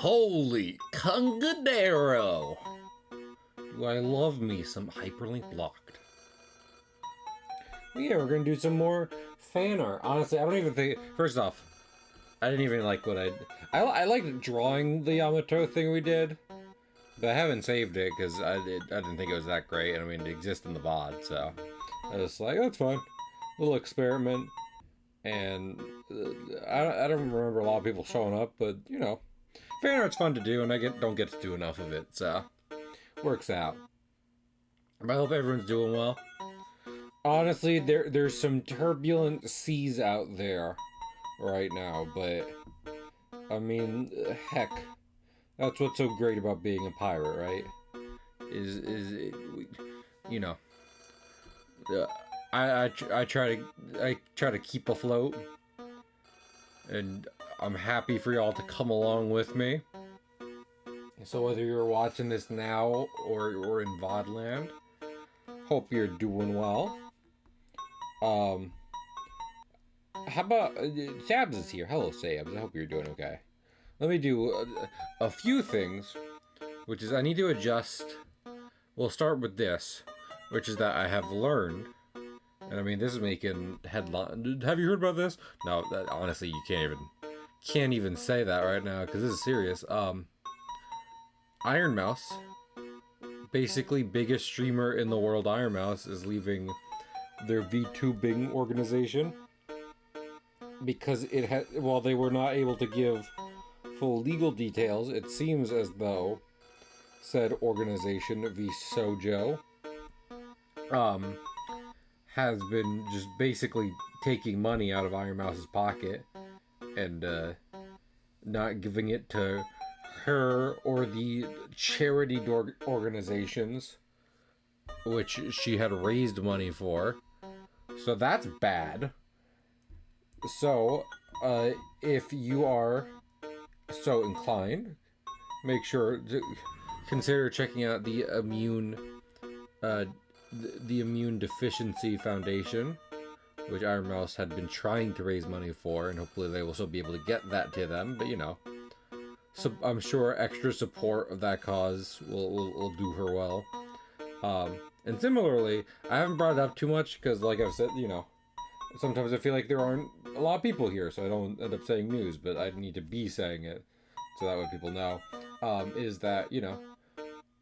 Holy Congadero! Do I love me some hyperlink blocked. Yeah, we're gonna do some more fan art. Honestly, I don't even think. First off, I didn't even like what I liked drawing the Yamato thing we did, but I haven't saved it because I didn't think it was that great. I mean, it exists in the VOD, so I was like, that's fine. Little experiment, and I don't remember a lot of people showing up, but you know, fan art's fun to do, and I don't get to do enough of it, so works out. But I hope everyone's doing well. Honestly, there's some turbulent seas out there right now, but I mean, heck, that's what's so great about being a pirate, right? You know, uh, I try to keep afloat, and I'm happy for y'all to come along with me. So whether you're watching this now or in VOD land, hope you're doing well. How about Sabs is here? Hello, Sabs. I hope you're doing okay. Let me do a few things, which is I need to adjust. We'll start with this, which is that I have learned, and I mean this is making headline. Have you heard about this? No, honestly, you can't even say that right now because this is serious. Iron Mouse, basically biggest streamer in the world, Iron Mouse is leaving their VTubing organization because it had, while they were not able to give full legal details, it seems as though said organization VSojo has been just basically taking money out of Iron Mouse's pocket and not giving it to her or the charity organizations which she had raised money for. So that's bad. So, if you are so inclined, make sure to consider checking out the Immune Deficiency Foundation, which Iron Mouse had been trying to raise money for, and hopefully they will still be able to get that to them. But you know, I'm sure extra support of that cause will do her well. And similarly, I haven't brought it up too much because, like I've said, sometimes I feel like there aren't a lot of people here, so I don't end up saying news, but I need to be saying it so that way people know. Is that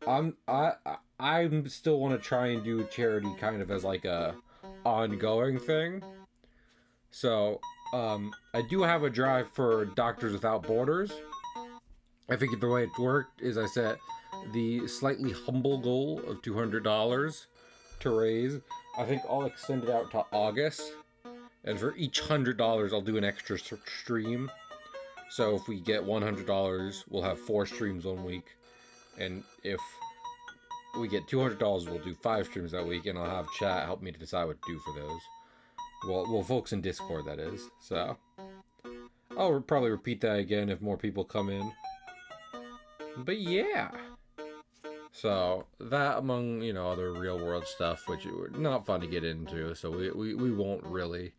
I'm still want to try and do charity kind of as like a ongoing thing. So I do have a drive for Doctors Without Borders. I figured the way it worked is I set the slightly humble goal of $200 to raise. I think I'll extend it out to August, and for each $100 I'll do an extra stream. So if we get $100, we'll have 4 streams 1 week, and if we get $200, we'll do 5 streams that week, and I'll have chat help me to decide what to do for those. Well, folks in Discord, that is. So I'll probably repeat that again if more people come in. But yeah. So that, among other real world stuff, which are not fun to get into, so we won't really.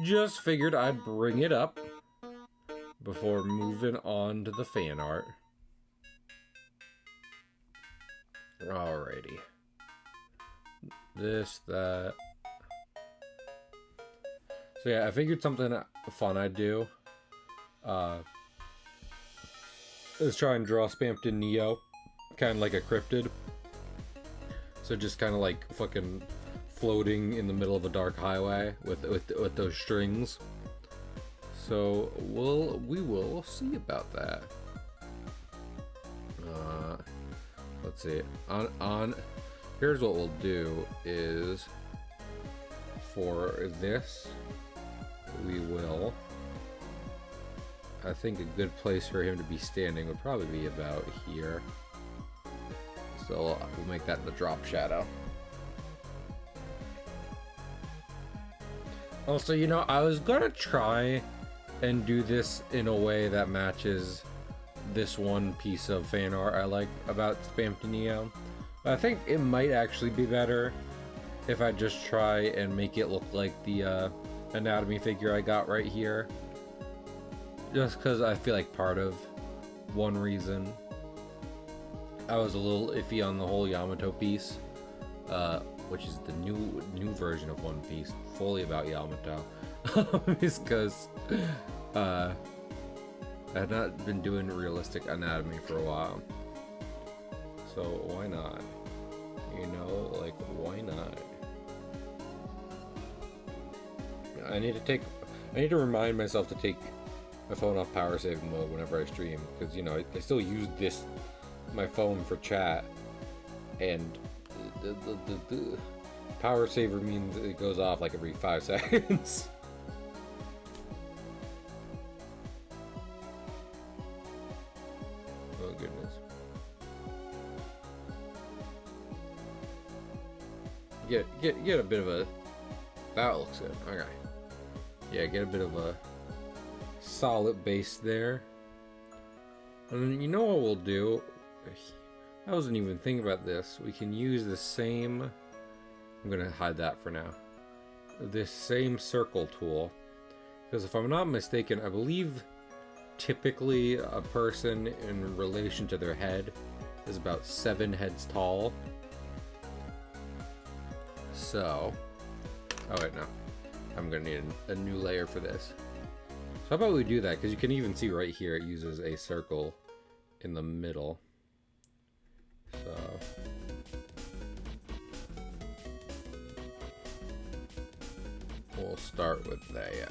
Just figured I'd bring it up before moving on to the fan art. Alrighty. This, that. So yeah, I figured something fun I'd do. Is try and draw Spamton Neo, kind of like a cryptid. So just kind of like fucking floating in the middle of a dark highway with those strings. So we will see about that. Let's see. On here's what we'll do is for this we will. I think a good place for him to be standing would probably be about here. So we'll make that the drop shadow. Also, I was gonna try and do this in a way that matches this one piece of fan art I like about Spamton Neo. But I think it might actually be better if I just try and make it look like the anatomy figure I got right here. Just because I feel like part of one reason I was a little iffy on the whole Yamato piece, which is the new version of One Piece, fully about Yamato, is because I had not been doing realistic anatomy for a while. So why not? Why not? I need to remind myself to take my phone off power saving mode whenever I stream, because I still use my phone for chat, and the power saver means it goes off like every 5 seconds. Oh goodness. Get a bit of a, that looks good. Okay. Yeah, get a bit of a solid base there. And you know what we'll do? I wasn't even thinking about this. We can use the same, I'm gonna hide that for now, this same circle tool, because if I'm not mistaken, I believe typically a person in relation to their head is about 7 heads tall. So, oh wait, no, I'm gonna need a new layer for this. So how about we do that, because you can even see right here it uses a circle in the middle. So we'll start with that.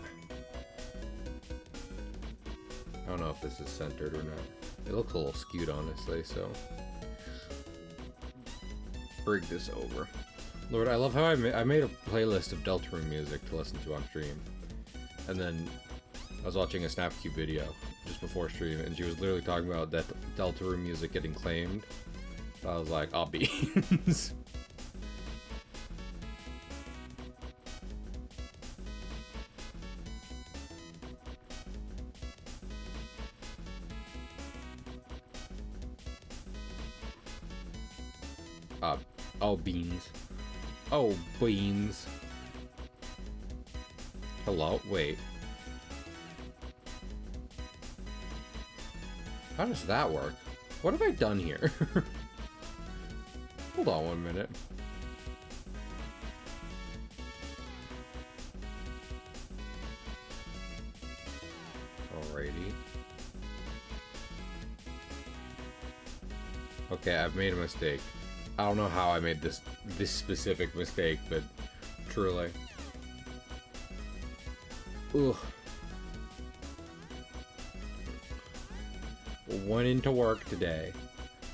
I don't know if this is centered or not. It looks a little skewed, honestly, so bring this over. Lord, I love how I made a playlist of Deltarune music to listen to on stream, and then I was watching a Snapcube video just before stream, and she was literally talking about that Deltarune music getting claimed. So I was like, I'll beans. Oh, beans. Oh, beans. Hello? Wait. How does that work? What have I done here? Hold on 1 minute. Alrighty. Okay, I've made a mistake. I don't know how I made this specific mistake, but truly. Ugh. Went into work today.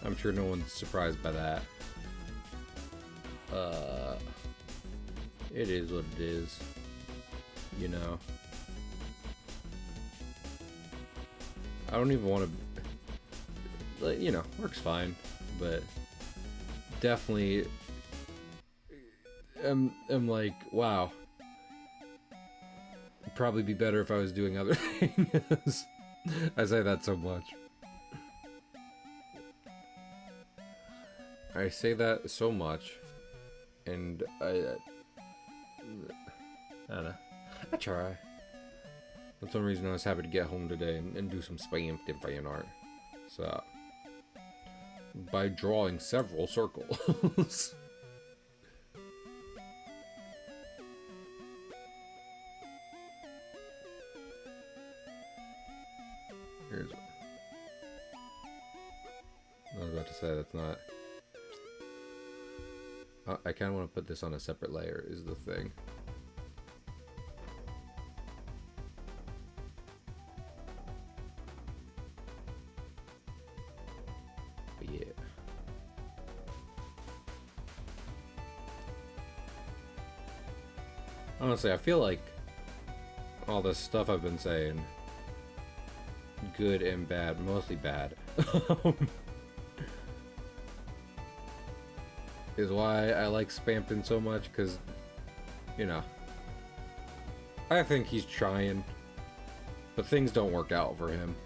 I'm sure no one's surprised by that. It is what it is. You know. I don't even want to... You know, work's fine. But... Definitely... I'm like, wow. It'd probably be better if I was doing other things. I say that so much. I say that so much, and I don't know. I try. That's one reason I was happy to get home today and do some spam fan art. So, by drawing several circles. Here's. I was about to say that's not. I kind of want to put this on a separate layer, is the thing. But yeah. Honestly, I feel like all this stuff I've been saying, good and bad, mostly bad. Is why I like Spampton so much, because, you know, I think he's trying, but things don't work out for him.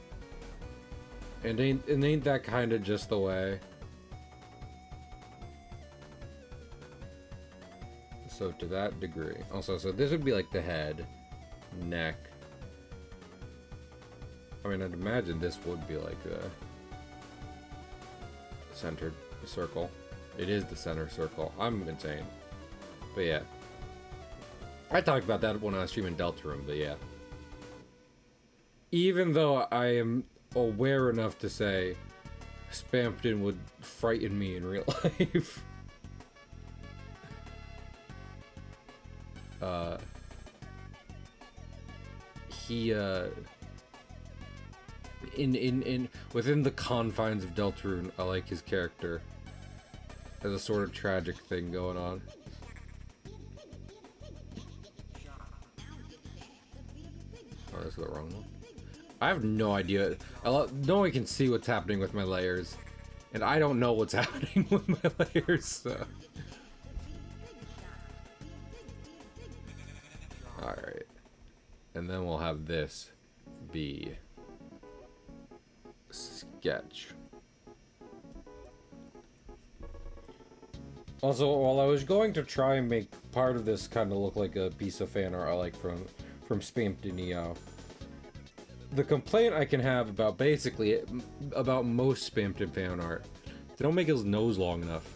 And ain't that kind of just the way? So to that degree. Also, so this would be like the head, neck. I mean, I'd imagine this would be like a centered circle. It is the center circle. I'm insane. But yeah. I talked about that when I was streaming Deltarune, but yeah. Even though I am aware enough to say Spampton would frighten me in real life. He within the confines of Deltarune, I like his character. There's a sort of tragic thing going on. Oh, this is the wrong one. I have no idea. No one can see what's happening with my layers. And I don't know what's happening with my layers, so... Alright. And then we'll have this be... sketch. Also, while I was going to try and make part of this kind of look like a piece of fan art I like from Spampton EO, the complaint I can have about basically about most Spampton fan art, they don't make his nose long enough.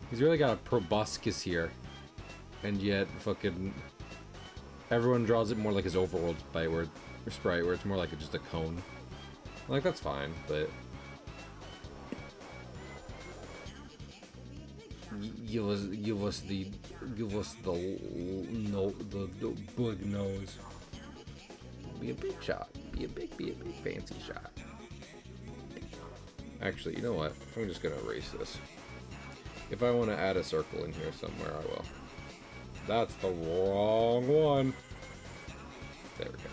He's really got a proboscis here, and yet fucking everyone draws it more like his overworld sprite, where it's more like just a cone. Like, that's fine, but give us the big nose. Be a big shot. Be a big fancy shot. Actually, you know what? I'm just gonna erase this. If I want to add a circle in here somewhere, I will. That's the wrong one. There we go.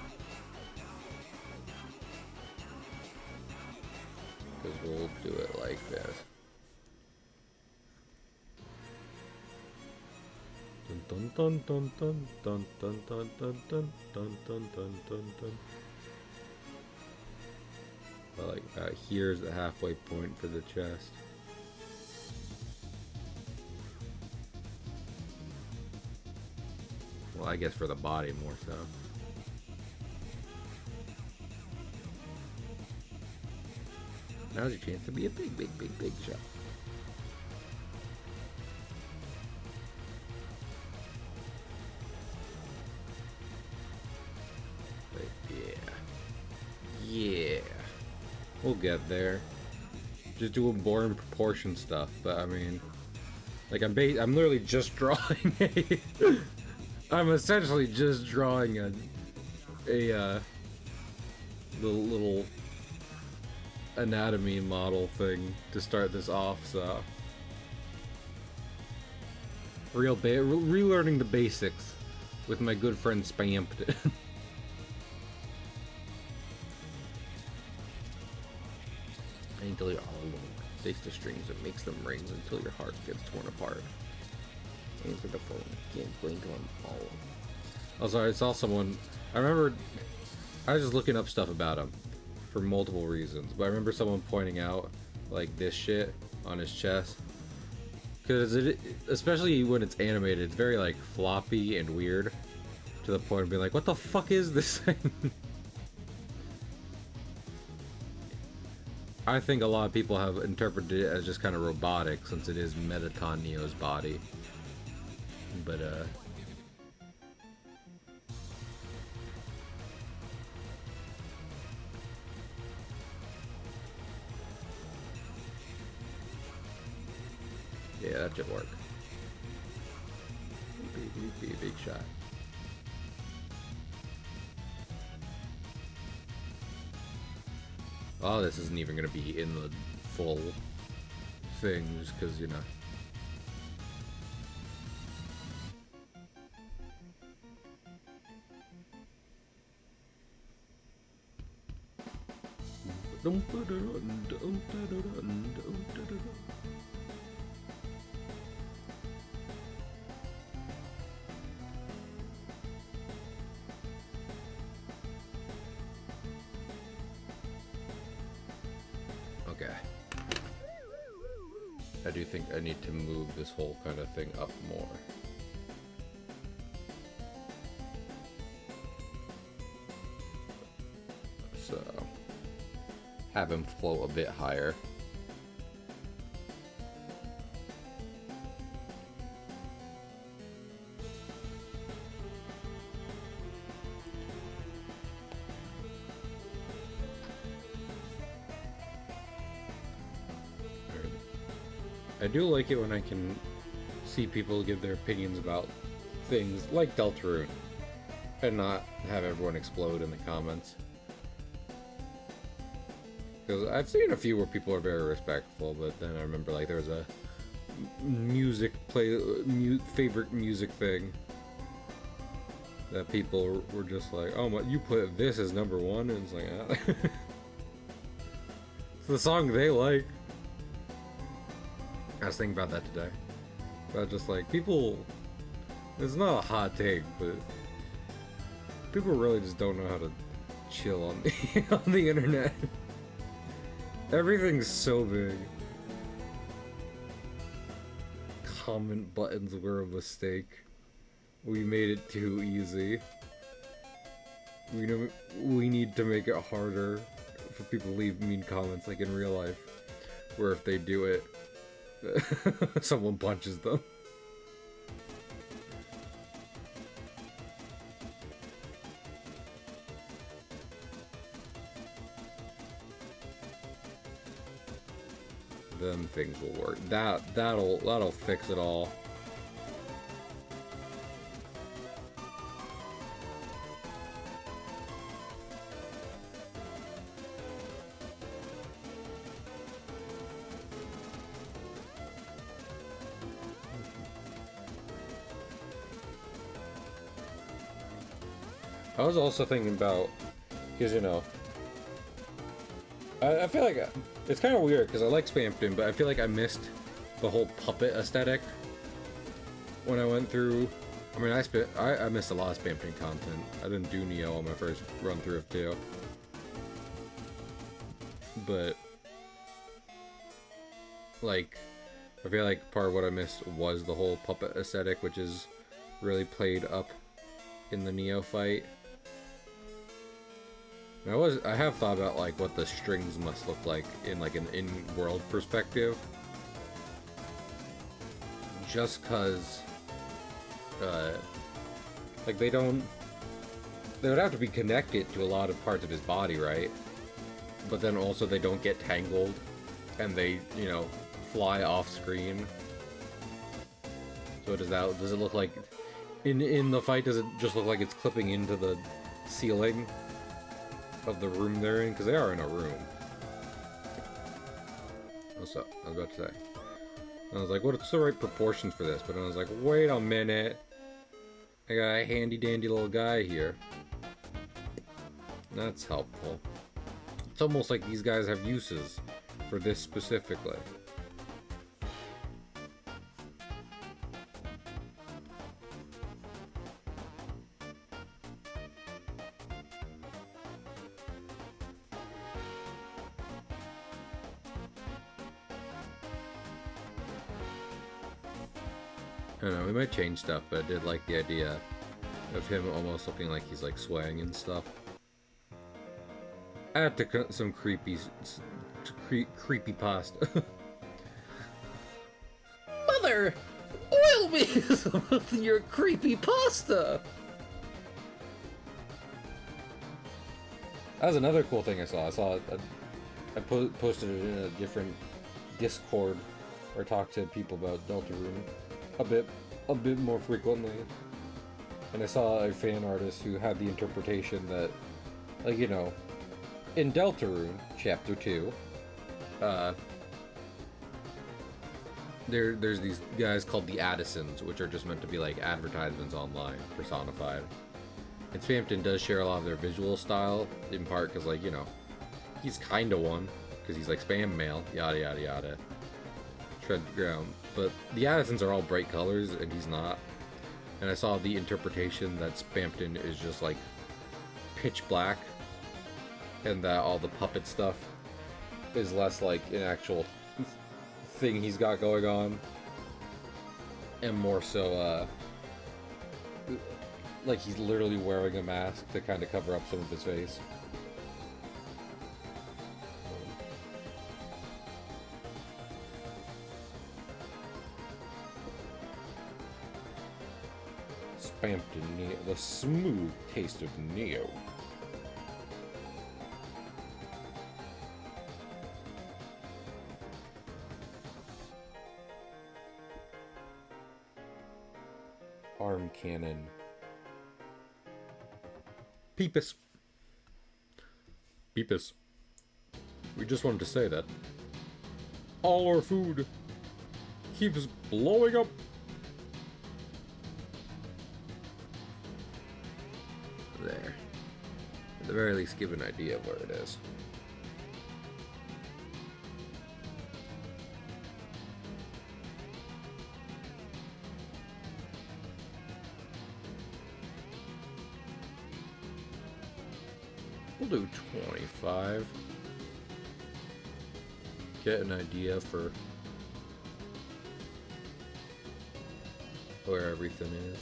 Because we'll do it like this. Dun dun dun dun dun dun dun dun dun dun dun dun dun dun. Like here's the halfway point for the chest. Well, I guess for the body more so. now's your chance to be a big, big, big, big shot. But yeah, we'll get there. Just doing boring proportion stuff, but I mean, like I'm literally just drawing a. I'm essentially just drawing a little anatomy model thing to start this off, so relearning the basics with my good friend Spampton. Until you're all alone, takes the strings and makes them rings until your heart gets torn apart. Answer the phone, can't blink on all. Oh, sorry, I saw someone. I remember I was just looking up stuff about him for multiple reasons, but I remember someone pointing out like this shit on his chest, because especially when it's animated, it's very like floppy and weird to the point of being like, what the fuck is this thing? I think a lot of people have interpreted it as just kind of robotic since it is Mettaton Neo's body, but yeah, that should work. Be a big shot. Oh, this isn't even gonna be in the full thing, just because, you know. Okay. I do think I need to move this whole kind of thing up more. So, have him float a bit higher. I do like it when I can see people give their opinions about things like Deltarune and not have everyone explode in the comments. Because I've seen a few where people are very respectful, but then I remember like there was a favorite music thing that people were just like, oh my, you put this as number one, and it's like, ah. It's the song they like. I was thinking about that today. About just like people, it's not a hot take, but people really just don't know how to chill on the on the internet. Everything's so big. Comment buttons were a mistake. We made it too easy. We need to make it harder for people to leave mean comments like in real life, where if they do it, someone punches them. Then things will work. That'll fix it all. I was also thinking about, because, you know, I feel like it's kind of weird because I like Spampton, but I feel like I missed the whole puppet aesthetic when I went through. I mean, I missed a lot of Spampton content. I didn't do Neo on my first run through of 2. But, like, I feel like part of what I missed was the whole puppet aesthetic, which is really played up in the Neo fight. I have thought about like what the strings must look like in like an in-world perspective. Just cause like they would have to be connected to a lot of parts of his body, right? But then also they don't get tangled and they, you know, fly off screen. So does it look like in the fight, does it just look like it's clipping into the ceiling of the room they're in? Because they are in a room. What's up? I was about to say. I was like, what's the right proportions for this? But I was like, wait a minute. I got a handy dandy little guy here. That's helpful. It's almost like these guys have uses for this specifically. I don't know, we might change stuff, but I did like the idea of him almost looking like he's like swaying and stuff. Add to some creepy pasta. Mother, oil me some of your creepy pasta. That was another cool thing I saw. I posted it in a different Discord or talked to people about Deltarune a bit more frequently. And I saw a fan artist who had the interpretation that, like, you know, in Deltarune, Chapter 2, there's these guys called the Addisons, which are just meant to be like advertisements online, personified. And Spamton does share a lot of their visual style, in part because, like, you know, he's kinda one, because he's like spam mail, yada yada yada. Tread the ground. But the Addisons are all bright colors, and he's not. And I saw the interpretation that Spamton is just like pitch black, and that all the puppet stuff is less like an actual thing he's got going on, and more so like he's literally wearing a mask to kind of cover up some of his face. Spamton, the smooth taste of Neo. Arm cannon. Peepus. Peepus. We just wanted to say that all our food keeps blowing up. There. At the very least, give an idea of where it is. We'll do 25. Get an idea for where everything is.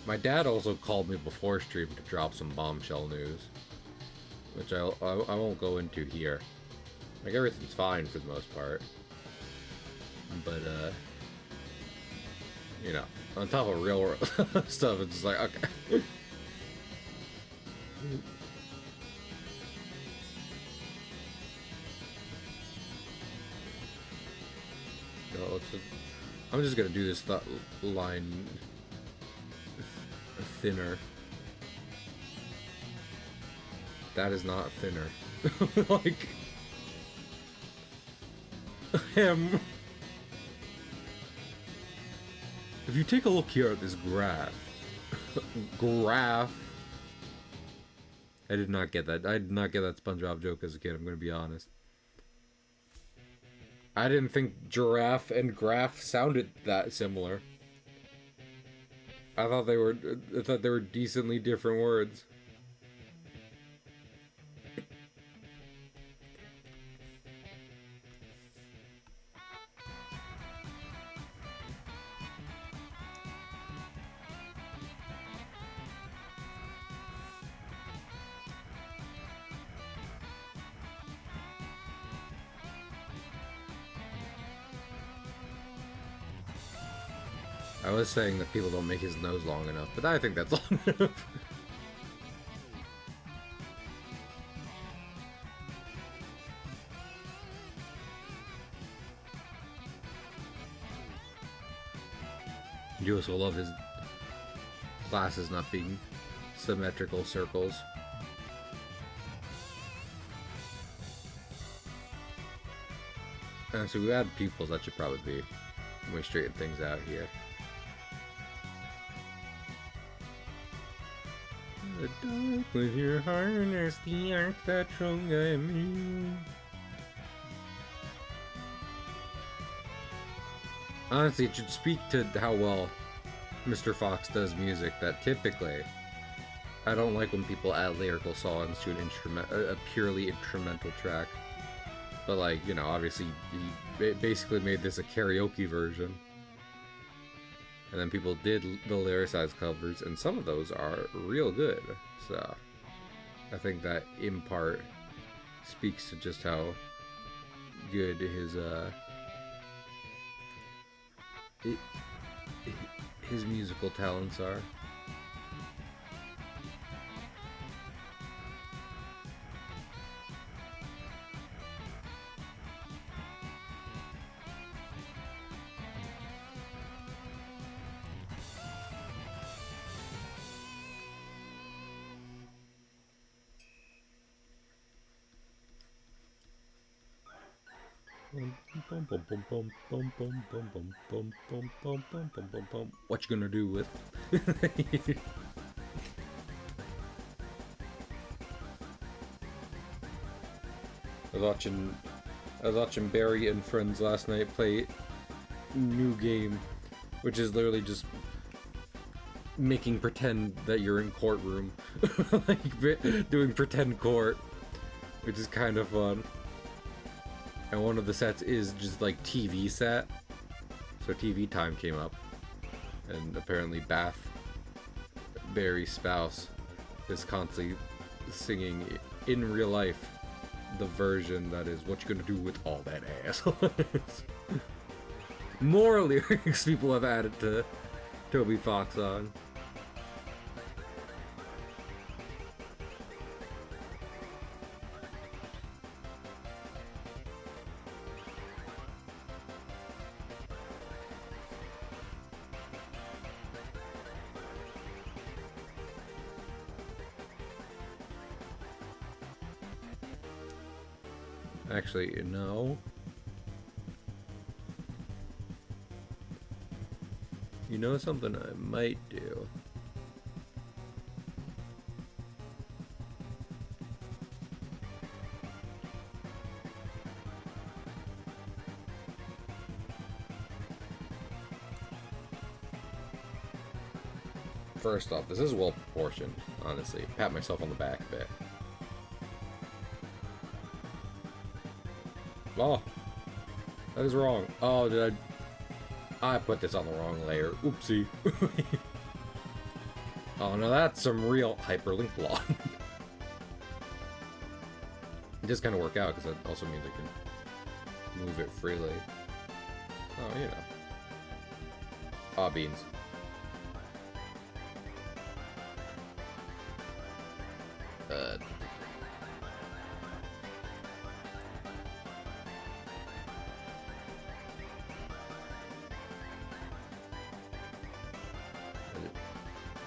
My dad also called me before stream to drop some bombshell news, which I won't go into here. Like, everything's fine for the most part, but you know, on top of real world stuff, it's just like, okay. I'm just gonna do this line thinner. That is not thinner. Like, him. If you take a look here at this graph, I did not get that. I did not get that SpongeBob joke as a kid, I'm gonna be honest. I didn't think giraffe and graph sounded that similar. I thought they were decently different words. I was saying that people don't make his nose long enough, but I think that's long enough. You also love his glasses not being symmetrical circles. So we add pupils, that should probably be when we straighten things out here. The dark with your harness, the arc that strong I am. Honestly, it should speak to how well Mr. Fox does music that typically I don't like when people add lyrical songs to a purely instrumental track. But like, you know, obviously he basically made this a karaoke version. And then people did the lyricized covers, and some of those are real good. So I think that in part speaks to just how good his musical talents are. What you gonna do with? I was watching Barry and friends last night play new game, which is literally just making pretend that you're in courtroom, like doing pretend court, which is kind of fun. And one of the sets is just like TV set. So TV time came up. And apparently Bath, Barry's spouse, is constantly singing in real life the version that is what you gonna do with all that ass. More lyrics people have added to Toby Fox song. Actually, no. You know something I might do? First off, this is well proportioned, honestly. Pat myself on the back a bit. Oh, that is wrong. Oh, did I put this on the wrong layer. Oopsie. Oh, no, that's some real hyperlink blonde. It does kind of work out, because that also means I can move it freely. Oh, you know. Ah, beans.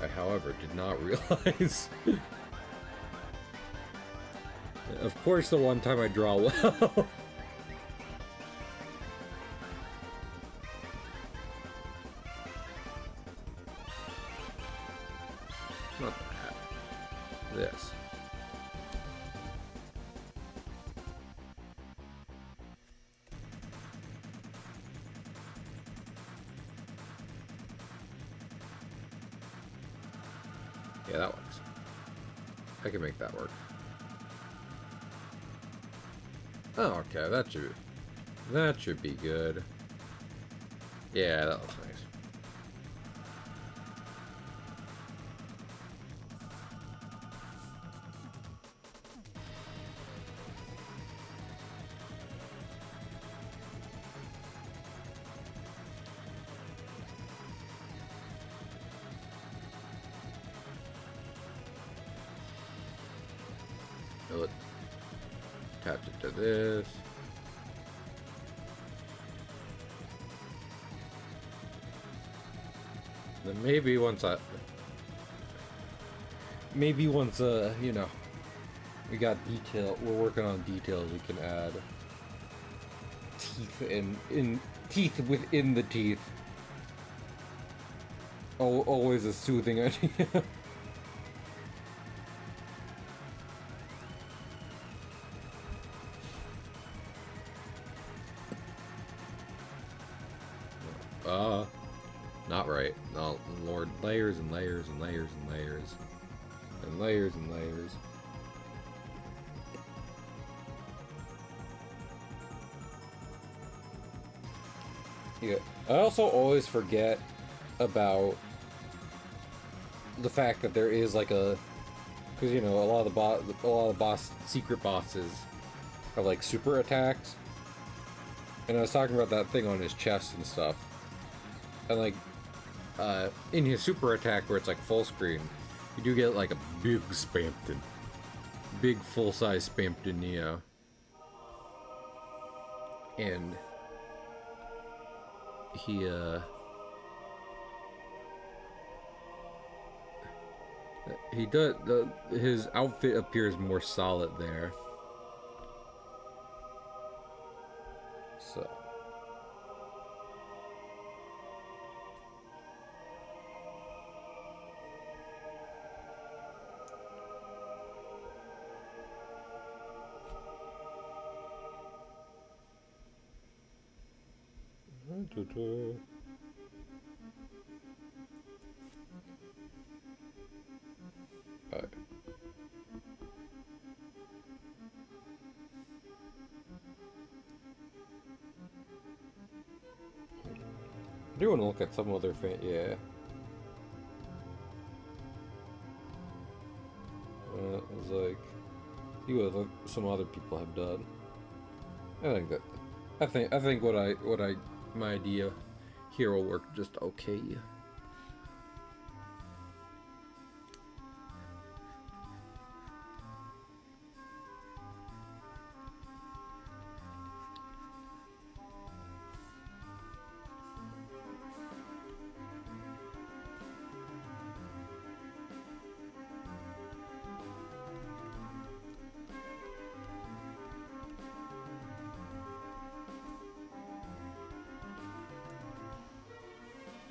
I, however, did not realize. Of course, the one time I draw well. Not that. This. Yeah, that works. I can make that work. Oh, okay, that should be good. Yeah, that looks nice. Attach it to this. Then maybe once you know, we got detail, we're working on details, we can add teeth in teeth within the teeth. Always a soothing idea. Not right. No, Lord, layers and layers and layers and layers. And layers and layers. Yeah. I also always forget about the fact that there is like a, because you know a lot of the secret bosses have like super attacks, and I was talking about that thing on his chest and stuff, and like in his super attack where it's like full screen, you do get like a big Spamton, big full size Spamton Neo, and he does his outfit appears more solid there. So Alright. I do want to look at some other yeah. It's like, see what some other people have done. I think my idea here will work just okay.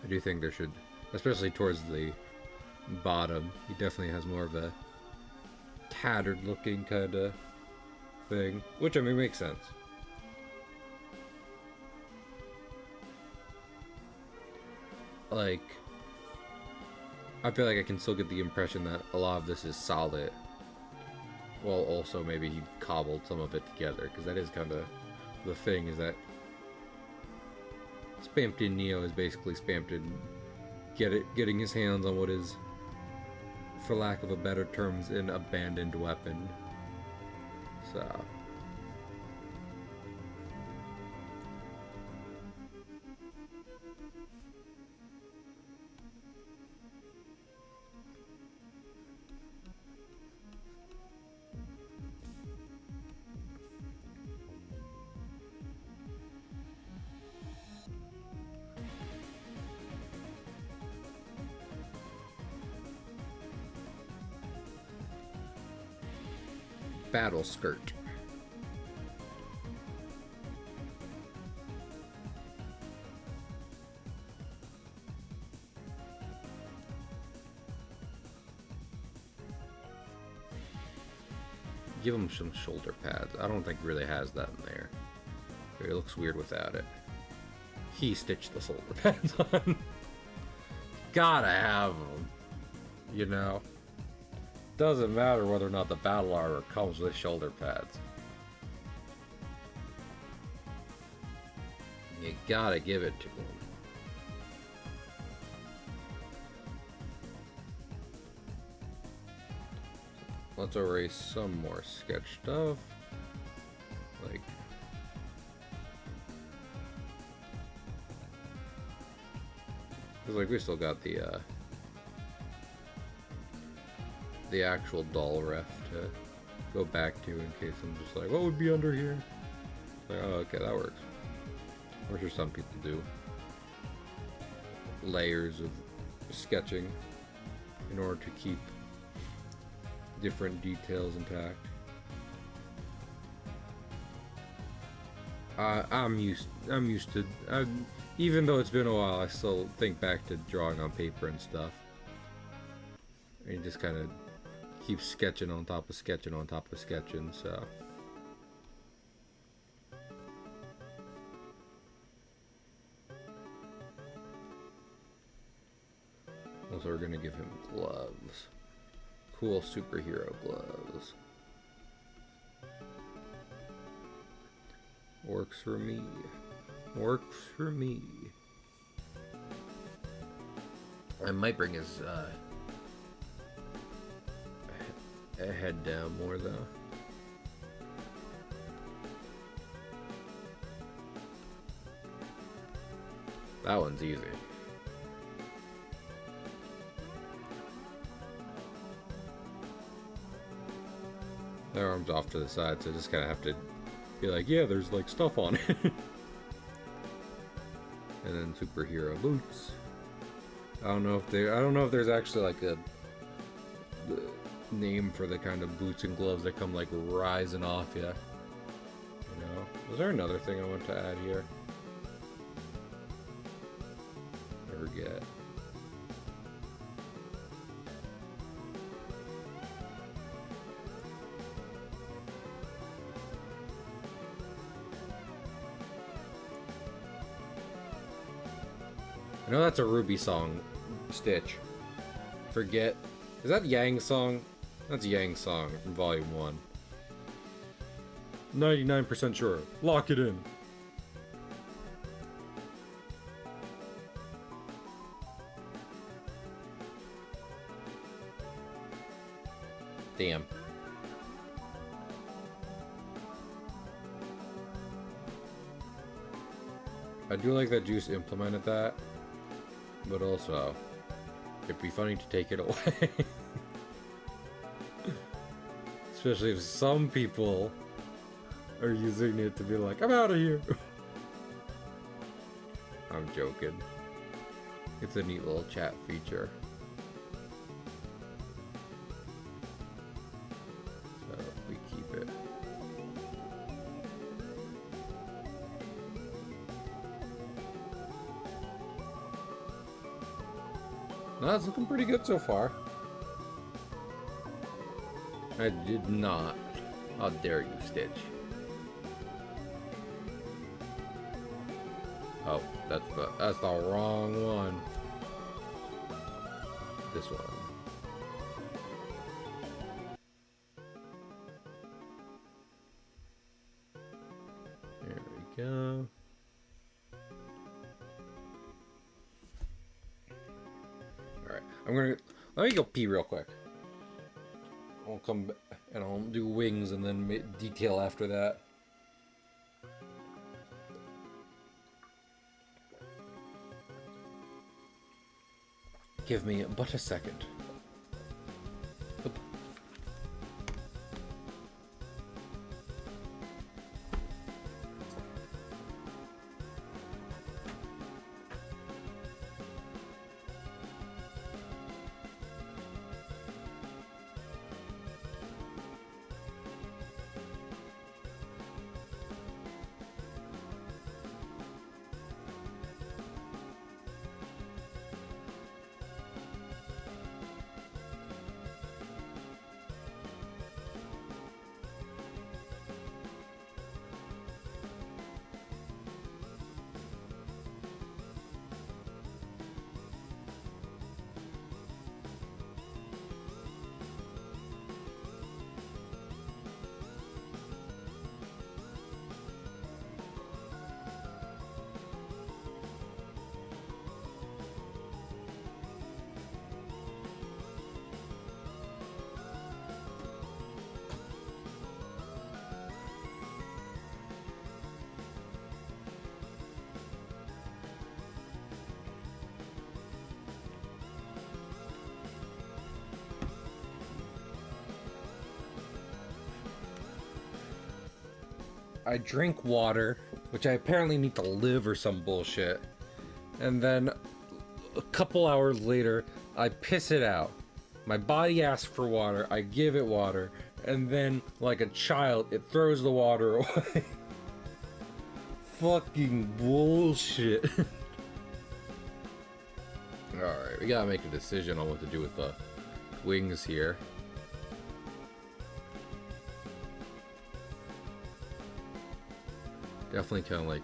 I do think there should, especially towards the bottom, he definitely has more of a tattered looking kind of thing, which I mean makes sense. Like, I feel like I can still get the impression that a lot of this is solid, while also maybe he cobbled some of it together, because that is kind of the thing, is that Spamton Neo is basically Spamton getting his hands on what is, for lack of a better terms, an abandoned weapon. So battle skirt. Give him some shoulder pads. I don't think he really has that in there. It looks weird without it. He stitched the shoulder pads on. Gotta have them, you know. doesn't matter whether or not the battle armor comes with shoulder pads. You gotta give it to him. Let's erase some more sketch stuff. Like, cause like we still got the actual doll ref to go back to in case I'm just like, what would be under here? Like, oh, okay, that works. I'm sure some people do layers of sketching in order to keep different details intact. I'm used to, even though it's been a while, I still think back to drawing on paper and stuff. And you just kind of keep sketching on top of sketching on top of sketching, so. Also, we're gonna give him gloves. Cool superhero gloves. Works for me. Works for me. I might bring his head down more though. That one's easy. Their arms off to the side, so I just kind of have to be like, yeah, there's like stuff on it. And then superhero boots. I don't know if there's actually like a name for the kind of boots and gloves that come like rising off you. You know? Was there another thing I want to add here? I forget. I know that's a Ruby song, Stitch. Forget. Is that Yang's song? That's Yang's song from Volume 1. 99% sure. Lock it in. Damn. I do like that Juice implemented that. But also, it'd be funny to take it away. Especially if some people are using it to be like, I'm out of here. I'm joking. It's a neat little chat feature. So we keep it. No, it's looking pretty good so far. I did not. How dare you, Stitch? Oh, that's the wrong one. This one. There we go. Let me go pee real quick. I'll come back and I'll do wings and then detail after that. Give me but a second. Oop. I drink water, which I apparently need to live or some bullshit. And then a couple hours later, I piss it out. My body asks for water, I give it water, and then, like a child, it throws the water away. Fucking bullshit. Alright, we gotta make a decision on what to do with the wings here. Definitely kind of like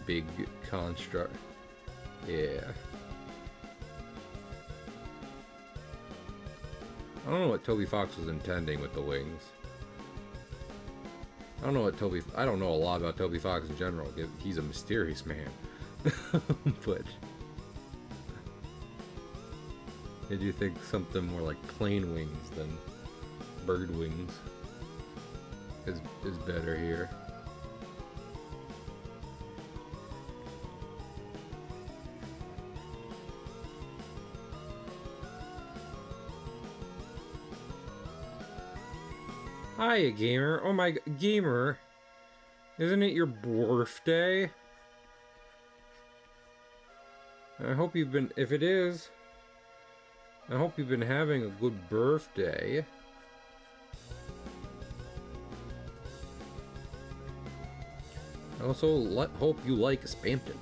big construct. Yeah. I don't know what Toby Fox was intending with the wings. I don't know a lot about Toby Fox in general. He's a mysterious man. But I do think something more like plane wings than bird wings is better here. Hiya, gamer. Oh my, gamer. Isn't it your birthday? I hope you've been, if it is, I hope you've been having a good birthday. I also hope you like Spampton.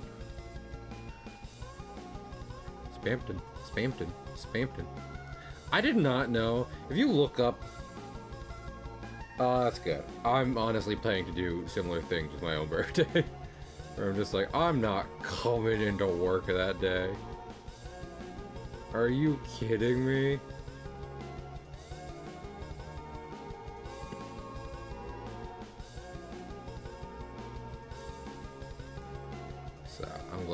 Spampton, Spampton, Spampton. I did not know, if you look up, that's good. I'm honestly planning to do similar things with my own birthday. Where I'm just like, I'm not coming into work that day. Are you kidding me? So I'm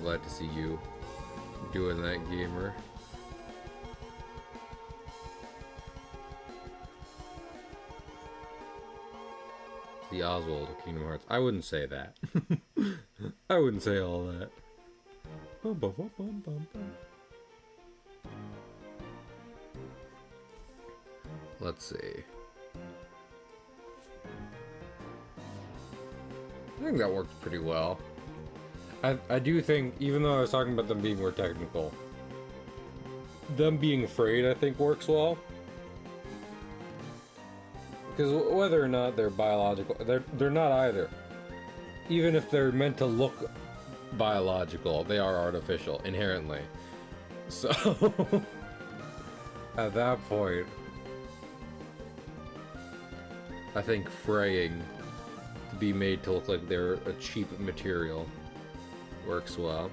glad to see you doing that, gamer. The Oswald of Kingdom Hearts. I wouldn't say that. I wouldn't say all that. Bum, bum, bum, bum, bum, bum. Let's see. I think that worked pretty well. I do think, even though I was talking about them being more technical, them being afraid, I think, works well. Because whether or not they're biological, they're not either. Even if they're meant to look biological, they are artificial, inherently. So, at that point, I think fraying to be made to look like they're a cheap material works well.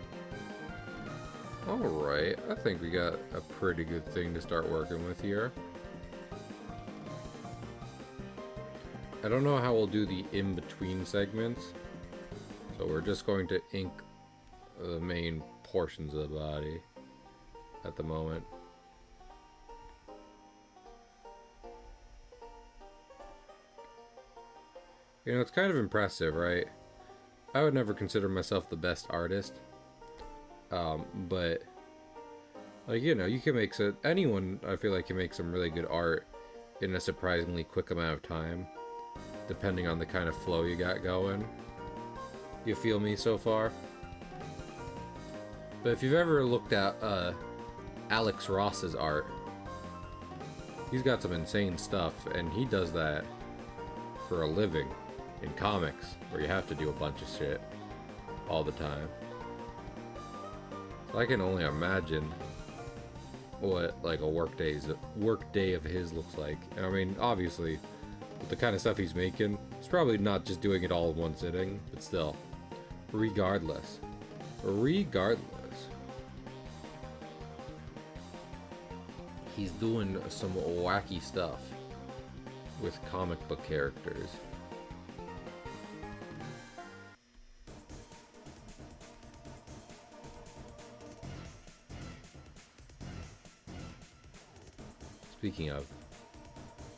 Alright, I think we got a pretty good thing to start working with here. I don't know how we'll do the in-between segments, so we're just going to ink the main portions of the body at the moment. You know, it's kind of impressive, right? I would never consider myself the best artist, but, like, you know, you can make anyone, I feel like, can make some really good art in a surprisingly quick amount of time, depending on the kind of flow you got going. You feel me so far? But if you've ever looked at Alex Ross's art, he's got some insane stuff, and he does that for a living in comics, where you have to do a bunch of shit all the time. So I can only imagine what like a work day of his looks like. And I mean, obviously, with the kind of stuff he's making, he's probably not just doing it all in one sitting, but still, regardless, he's doing some wacky stuff with comic book characters. Speaking of,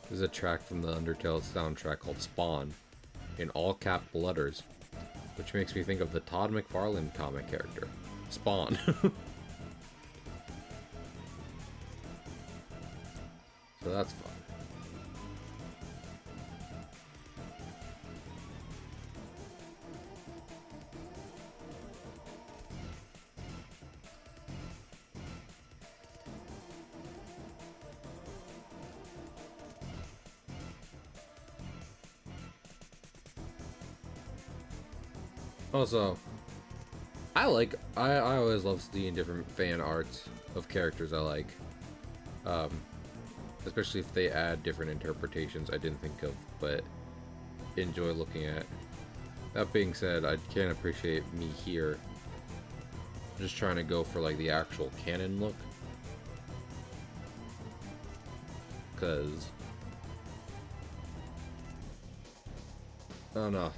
there's a track from the Undertale soundtrack called Spawn, in all cap letters, which makes me think of the Todd McFarlane comic character, Spawn. So that's fun. Also, I always love seeing different fan arts of characters I like. Um, Especially if they add different interpretations I didn't think of, but enjoy looking at. That being said, I can't appreciate me here. Just trying to go for like the actual canon look. Cause I don't know.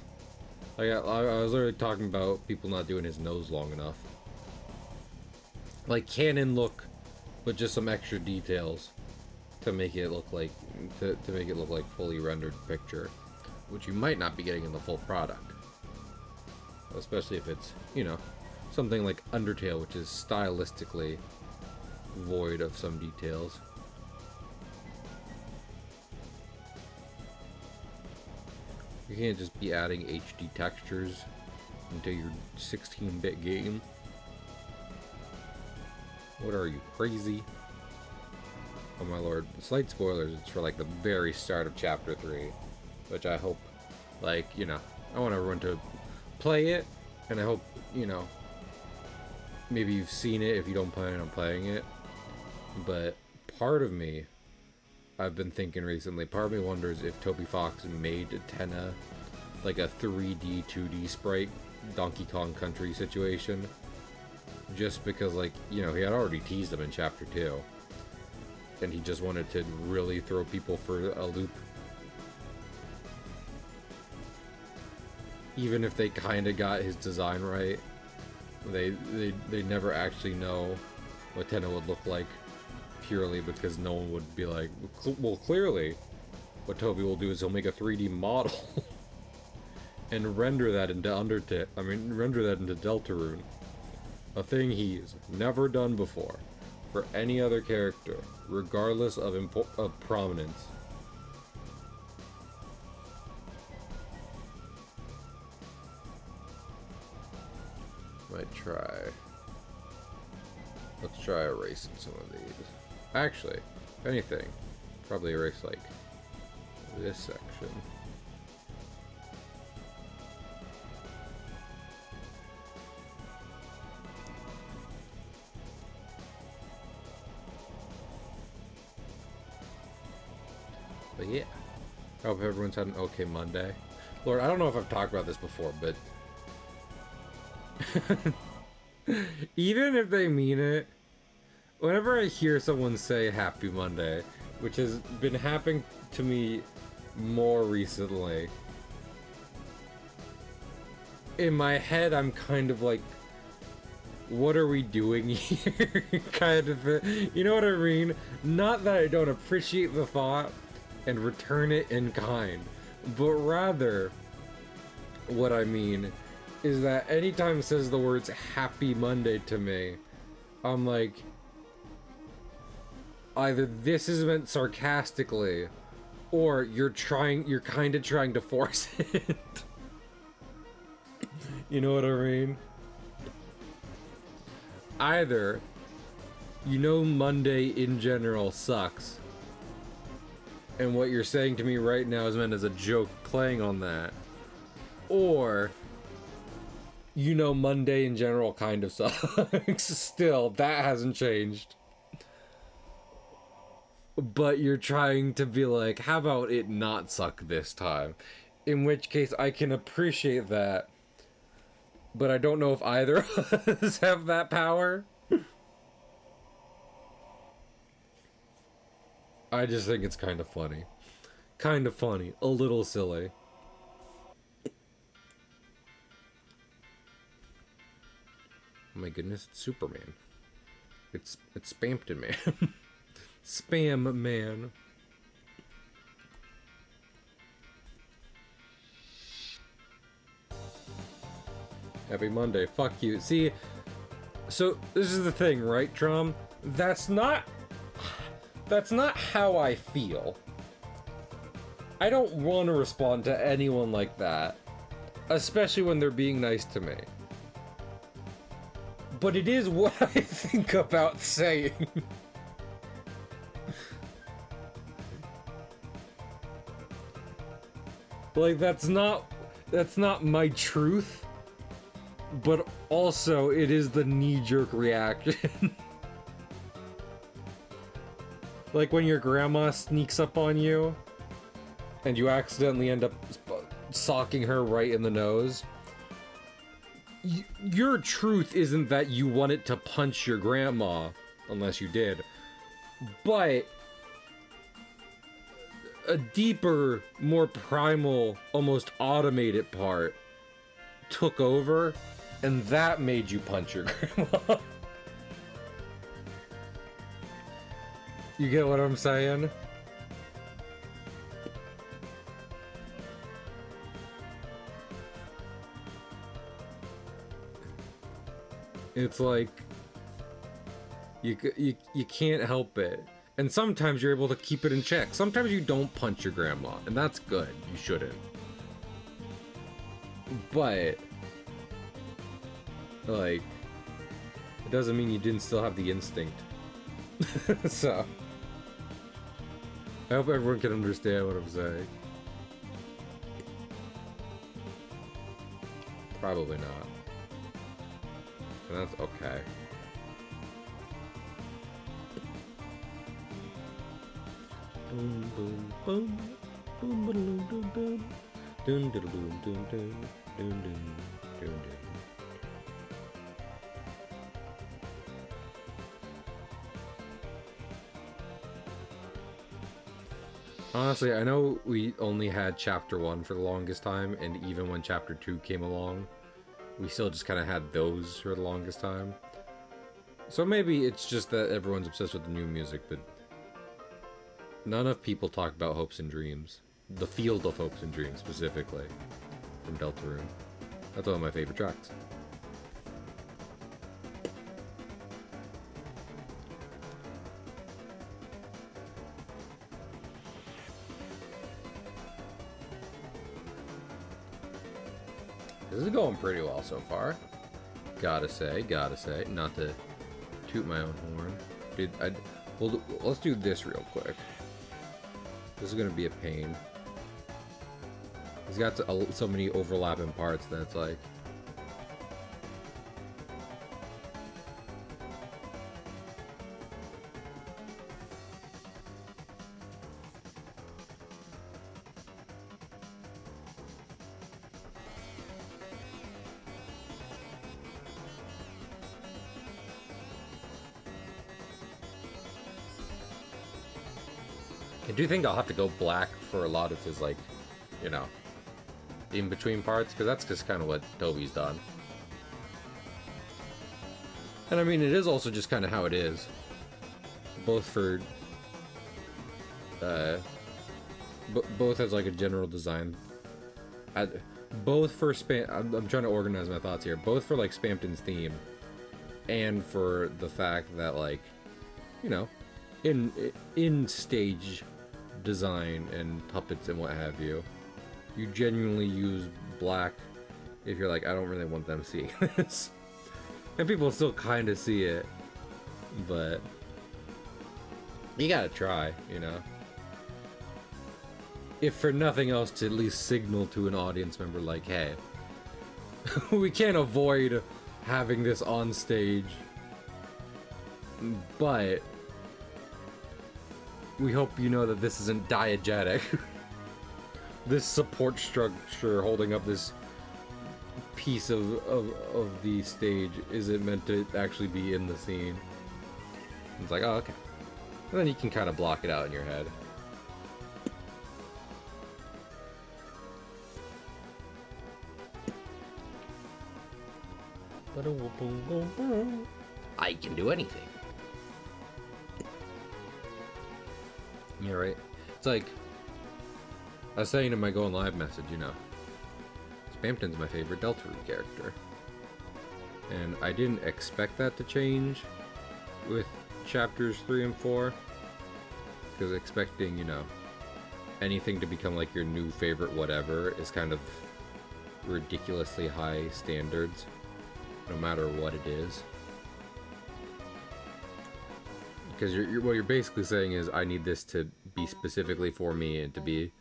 I was literally talking about people not doing his nose long enough. Like canon look, but just some extra details to make it look like to make it look like fully rendered picture, which you might not be getting in the full product. Especially if it's, you know, something like Undertale, which is stylistically void of some details. You can't just be adding HD textures into your 16-bit game. What are you, crazy? Oh my lord. Slight spoilers, it's for like the very start of chapter 3. Which I hope, like, you know, I want everyone to play it, and I hope, you know, maybe you've seen it if you don't plan on playing it. But part of me, I've been thinking recently, part of me wonders if Toby Fox made Tenna like a 3D, 2D sprite Donkey Kong Country situation. Just because, like, you know, he had already teased him in chapter 2. And he just wanted to really throw people for a loop. Even if they kind of got his design right, they never actually know what Tenna would look like, purely because no one would be like, well, clearly what Toby will do is he'll make a 3D model and render that into render that into Deltarune, a thing he's never done before for any other character, regardless of prominence. Might try. Let's try erasing some of these. Actually, if anything, probably erase like this section. But yeah, I hope everyone's had an okay Monday. Lord, I don't know if I've talked about this before, but even if they mean it, whenever I hear someone say Happy Monday, which has been happening to me more recently, in my head I'm kind of like, what are we doing here? Kind of, you know what I mean? Not that I don't appreciate the thought and return it in kind, but rather, what I mean is that anytime it says the words Happy Monday to me, I'm like, either this is meant sarcastically, or you're kind of trying to force it. You know what I mean? Either, you know, Monday in general sucks, and what you're saying to me right now is meant as a joke playing on that, or, you know, Monday in general kind of sucks. Still, that hasn't changed. But you're trying to be like, how about it not suck this time? In which case, I can appreciate that. But I don't know if either of us have that power. I just think it's kind of funny. Kind of funny. A little silly. Oh my goodness, it's Superman. It's Spampton Man. Spam Man. Happy Monday. Fuck you. See, so this is the thing, right, Trom? That's not how I feel. I don't want to respond to anyone like that, especially when they're being nice to me. But it is what I think about saying. Like, that's not my truth, but also it is the knee-jerk reaction. Like when your grandma sneaks up on you and you accidentally end up socking her right in the nose. Your truth isn't that you wanted to punch your grandma, unless you did, but a deeper, more primal, almost automated part took over, and that made you punch your grandma. You get what I'm saying? It's like you can't help it. And sometimes you're able to keep it in check. Sometimes you don't punch your grandma, and that's good. You shouldn't. But like it doesn't mean you didn't still have the instinct. So I hope everyone can understand what I'm saying. Probably not. And that's okay. Boom boom boom boom boom boom boom dun dun dun dun dun dun dun dun. Honestly, I know we only had chapter 1 for the longest time, and even when chapter 2 came along, we still just kind of had those for the longest time. So maybe it's just that everyone's obsessed with the new music, but not enough people talk about Hopes and Dreams. The Field of Hopes and Dreams, specifically, from Deltarune. That's one of my favorite tracks. This is going pretty well so far. Gotta say, not to toot my own horn. Dude, well, let's do this real quick. This is gonna be a pain. He's got so many overlapping parts that it's like... I do think I'll have to go black for a lot of his, like, you know, in-between parts, because that's just kind of what Toby's done. And I mean, it is also just kind of how it is. Both for, both as, like, a general design. Both for I'm trying to organize my thoughts here. Both for, like, Spamton's theme, and for the fact that, like, you know, in stage design and puppets and what have you, you genuinely use black if you're like, I don't really want them seeing this. And people still kind of see it, but you gotta try, you know, if for nothing else to at least signal to an audience member like, hey, we can't avoid having this on stage, but we hope you know that this isn't diegetic. This support structure holding up this piece of the stage isn't meant to actually be in the scene. It's like, oh, okay. And then you can kind of block it out in your head. I can do anything. Yeah, right. It's like I was saying in my going live message, you know, Spamton's my favorite Deltarune character, and I didn't expect that to change with chapters 3 and 4, because expecting, you know, anything to become like your new favorite whatever is kind of ridiculously high standards, no matter what it is. Because what you're basically saying is, I need this to be specifically for me and to be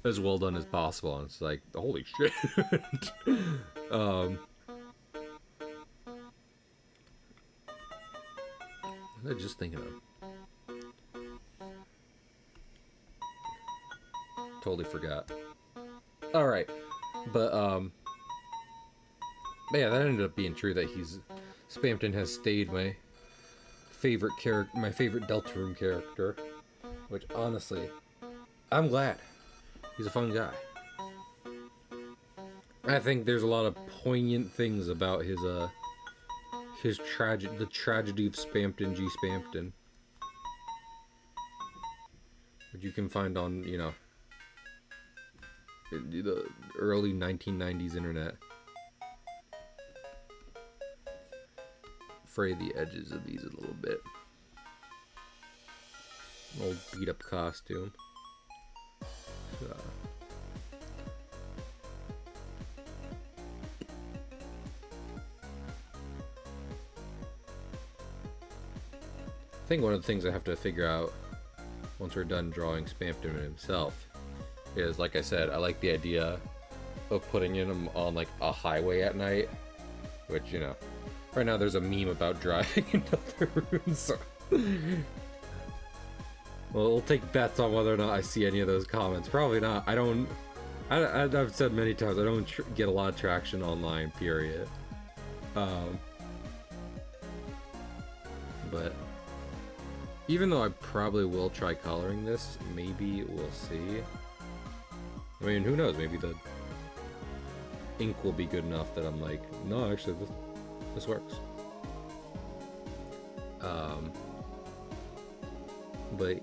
as well done as possible. And it's like, holy shit. What was I just thinking of? Totally forgot. Alright. But yeah, that ended up being true that Spamton has stayed my favorite character, my favorite Deltarune character. Which, honestly, I'm glad. He's a fun guy. I think there's a lot of poignant things about the tragedy of Spamton G. Spamton. Which you can find on, you know, the early 1990s internet. Fray the edges of these a little bit. An old beat up costume. I think one of the things I have to figure out once we're done drawing Spamton himself is, like I said, I like the idea of putting him on like a highway at night, which, you know, right now there's a meme about driving in Deltarune, so well, we'll take bets on whether or not I see any of those comments. Probably not. I've said many times, I don't get a lot of traction online, period. But even though I probably will try coloring this, maybe we'll see. I mean, who knows? Maybe the ink will be good enough that I'm like, no, actually, this works. But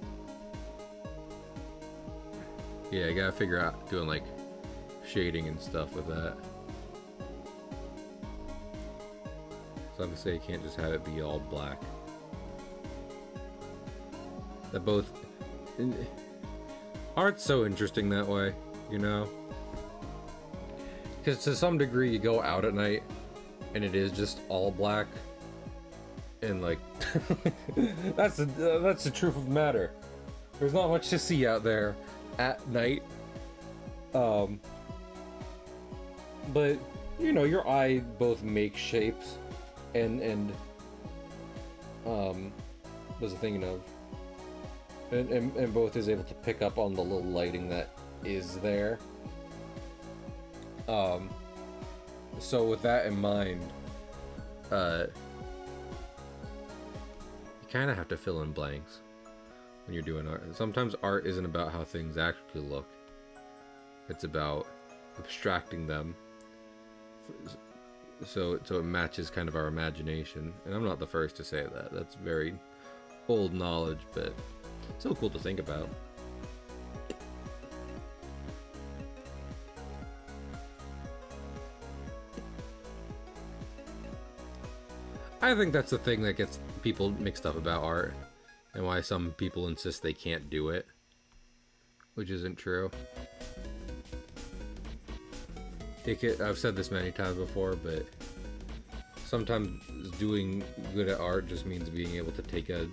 yeah, I gotta figure out doing like shading and stuff with that. So obviously I can't just have it be all black. That both art's so interesting that way, you know? Because to some degree you go out at night and it is just all black, and like that's the truth of the matter. There's not much to see out there at night. But you know, your eye both makes shapes and was I thinking of? And both is able to pick up on the little lighting that is there. So with that in mind, you kind of have to fill in blanks when you're doing art. Sometimes art isn't about how things actually look. It's about abstracting them so it matches kind of our imagination. And I'm not the first to say that. That's very old knowledge, but still cool to think about. I think that's the thing that gets people mixed up about art, and why some people insist they can't do it, which isn't true. I've said this many times before, but sometimes doing good at art just means being able to take a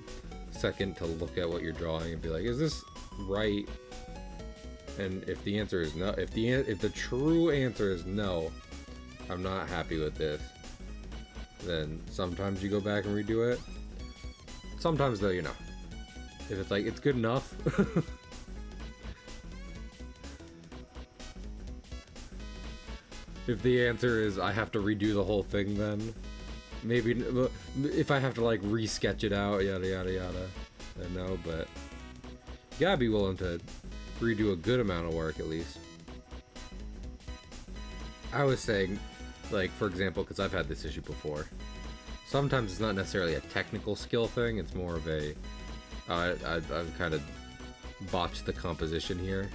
second to look at what you're drawing and be like, is this right? And if the answer is no, if the true answer is no, I'm not happy with this, then sometimes you go back and redo it. Sometimes though, you know, if it's like, it's good enough. If the answer is I have to redo the whole thing, then maybe if I have to like re-sketch it out, yada yada yada, then no. But you gotta be willing to redo a good amount of work at least. I was saying, like, for example, because I've had this issue before, sometimes it's not necessarily a technical skill thing, it's more of a I've kind of botched the composition here.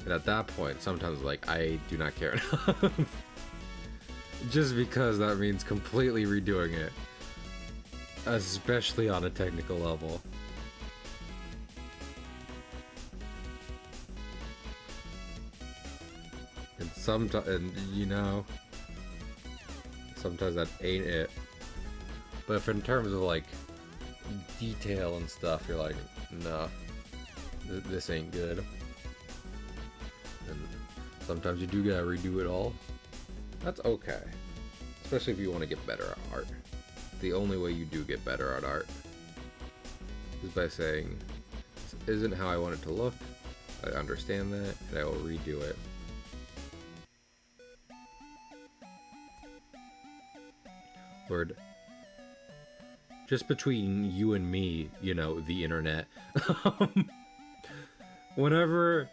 And at that point, sometimes, like, I do not care enough. Just because that means completely redoing it. Especially on a technical level. And sometimes, you know, sometimes that ain't it. But if in terms of, like, detail and stuff, you're like, nah, this ain't good. And sometimes you do gotta redo it all. That's okay. Especially if you want to get better at art. The only way you do get better at art is by saying, this isn't how I want it to look. I understand that, and I will redo it. Word. Just between you and me, you know, the internet. Whenever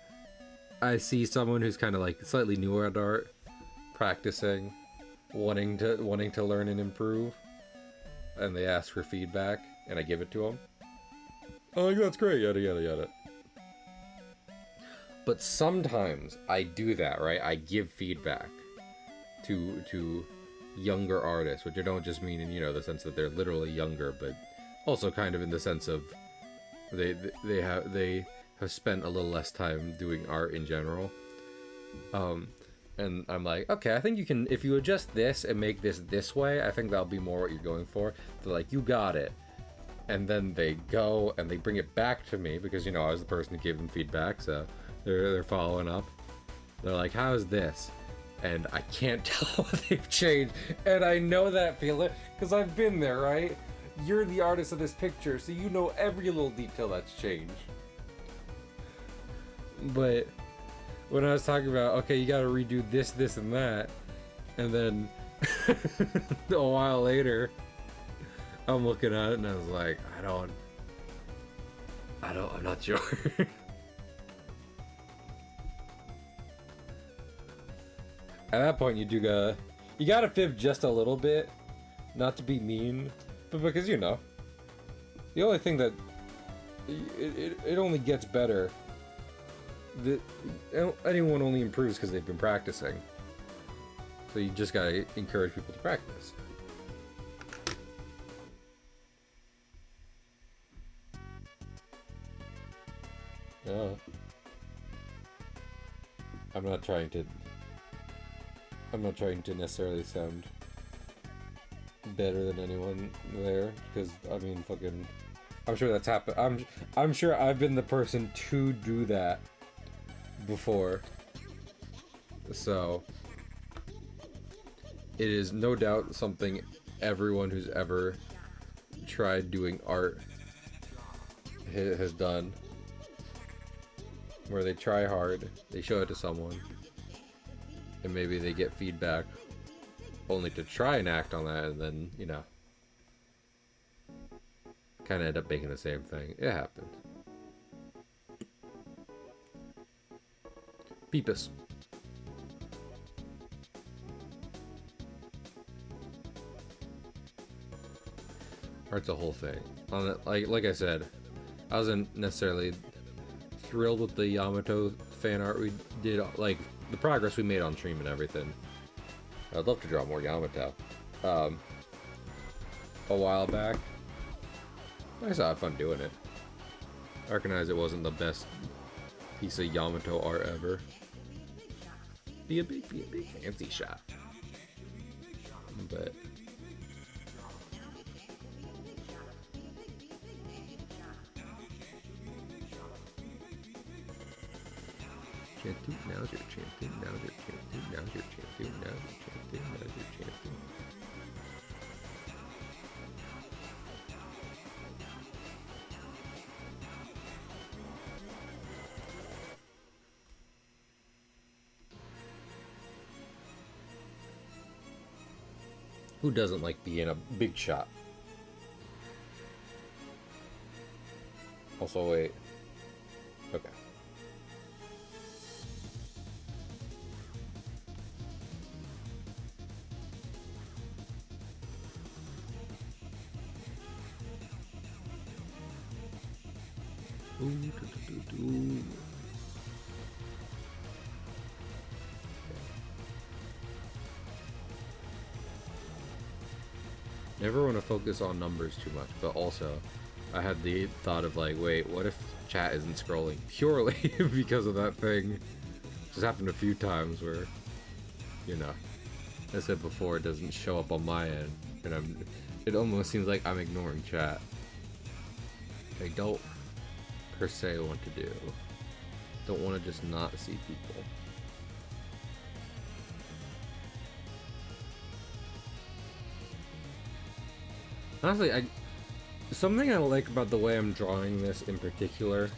I see someone who's kind of like slightly newer at art, practicing, wanting to learn and improve, and they ask for feedback, and I give it to them. Oh, that's great, yada yada yada. But sometimes I do that, right? I give feedback to younger artists, which I don't just mean in, you know, the sense that they're literally younger, but also kind of in the sense of they have spent a little less time doing art in general. And I'm like, okay, I think you can, if you adjust this and make this way, I think that'll be more what you're going for. They're like, you got it. And then they go and they bring it back to me because, you know, I was the person who gave them feedback, so they're following up. They're like, how's this? And I can't tell what they've changed. And I know that feeling because I've been there, right? You're the artist of this picture, so you know every little detail that's changed. But when I was talking about, okay, you gotta redo this, this, and that, and then a while later, I'm looking at it and I was like, I'm not sure. At that point, you gotta fib just a little bit, not to be mean, but because, you know, the only thing that it only gets better. Anyone only improves because they've been practicing. So you just gotta encourage people to practice. I'm not trying to necessarily sound better than anyone there, because I mean, fucking, I'm sure that's happened. I'm sure I've been the person to do that before. So it is no doubt something everyone who's ever tried doing art has done, where they try hard, they show it to someone, and maybe they get feedback only to try and act on that, and then, you know, kind of end up making the same thing. It happens. Beepus. Art's a whole thing. On it, like I said, I wasn't necessarily thrilled with the Yamato fan art we did, like the progress we made on stream and everything. I'd love to draw more Yamato. A while back, I just had fun doing it. I recognize it wasn't the best piece of Yamato art ever. Be a big fancy shot. But champion, now's your champion, now's your champion, now's your champion, now's your champion, now's your champion. Who doesn't like being a big shot? Also, wait. Okay. Never want to focus on numbers too much, but also I had the thought of like, wait, what if chat isn't scrolling purely because of that thing? Just happened a few times where, you know, as I said before, it doesn't show up on my end, and it almost seems like I'm ignoring chat. I don't per se want to do. Don't want to just not see people. Honestly, Something I like about the way I'm drawing this in particular,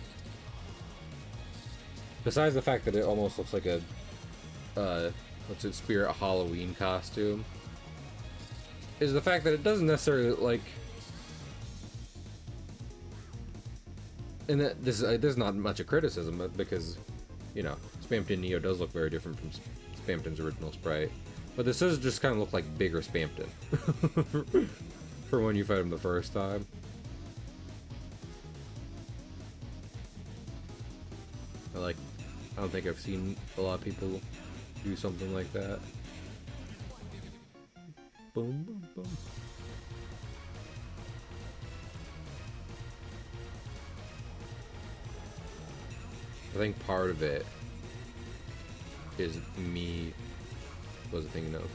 besides the fact that it almost looks like a, what's it, Spirit Halloween costume, is the fact that it doesn't necessarily, like, and that this is not much a criticism, but because, you know, Spamton Neo does look very different from Spamton's original sprite, but this does just kind of look like bigger Spamton for when you fight him the first time. I don't think I've seen a lot of people do something like that. Boom, boom, boom. I think part of it is me, what was I thinking of?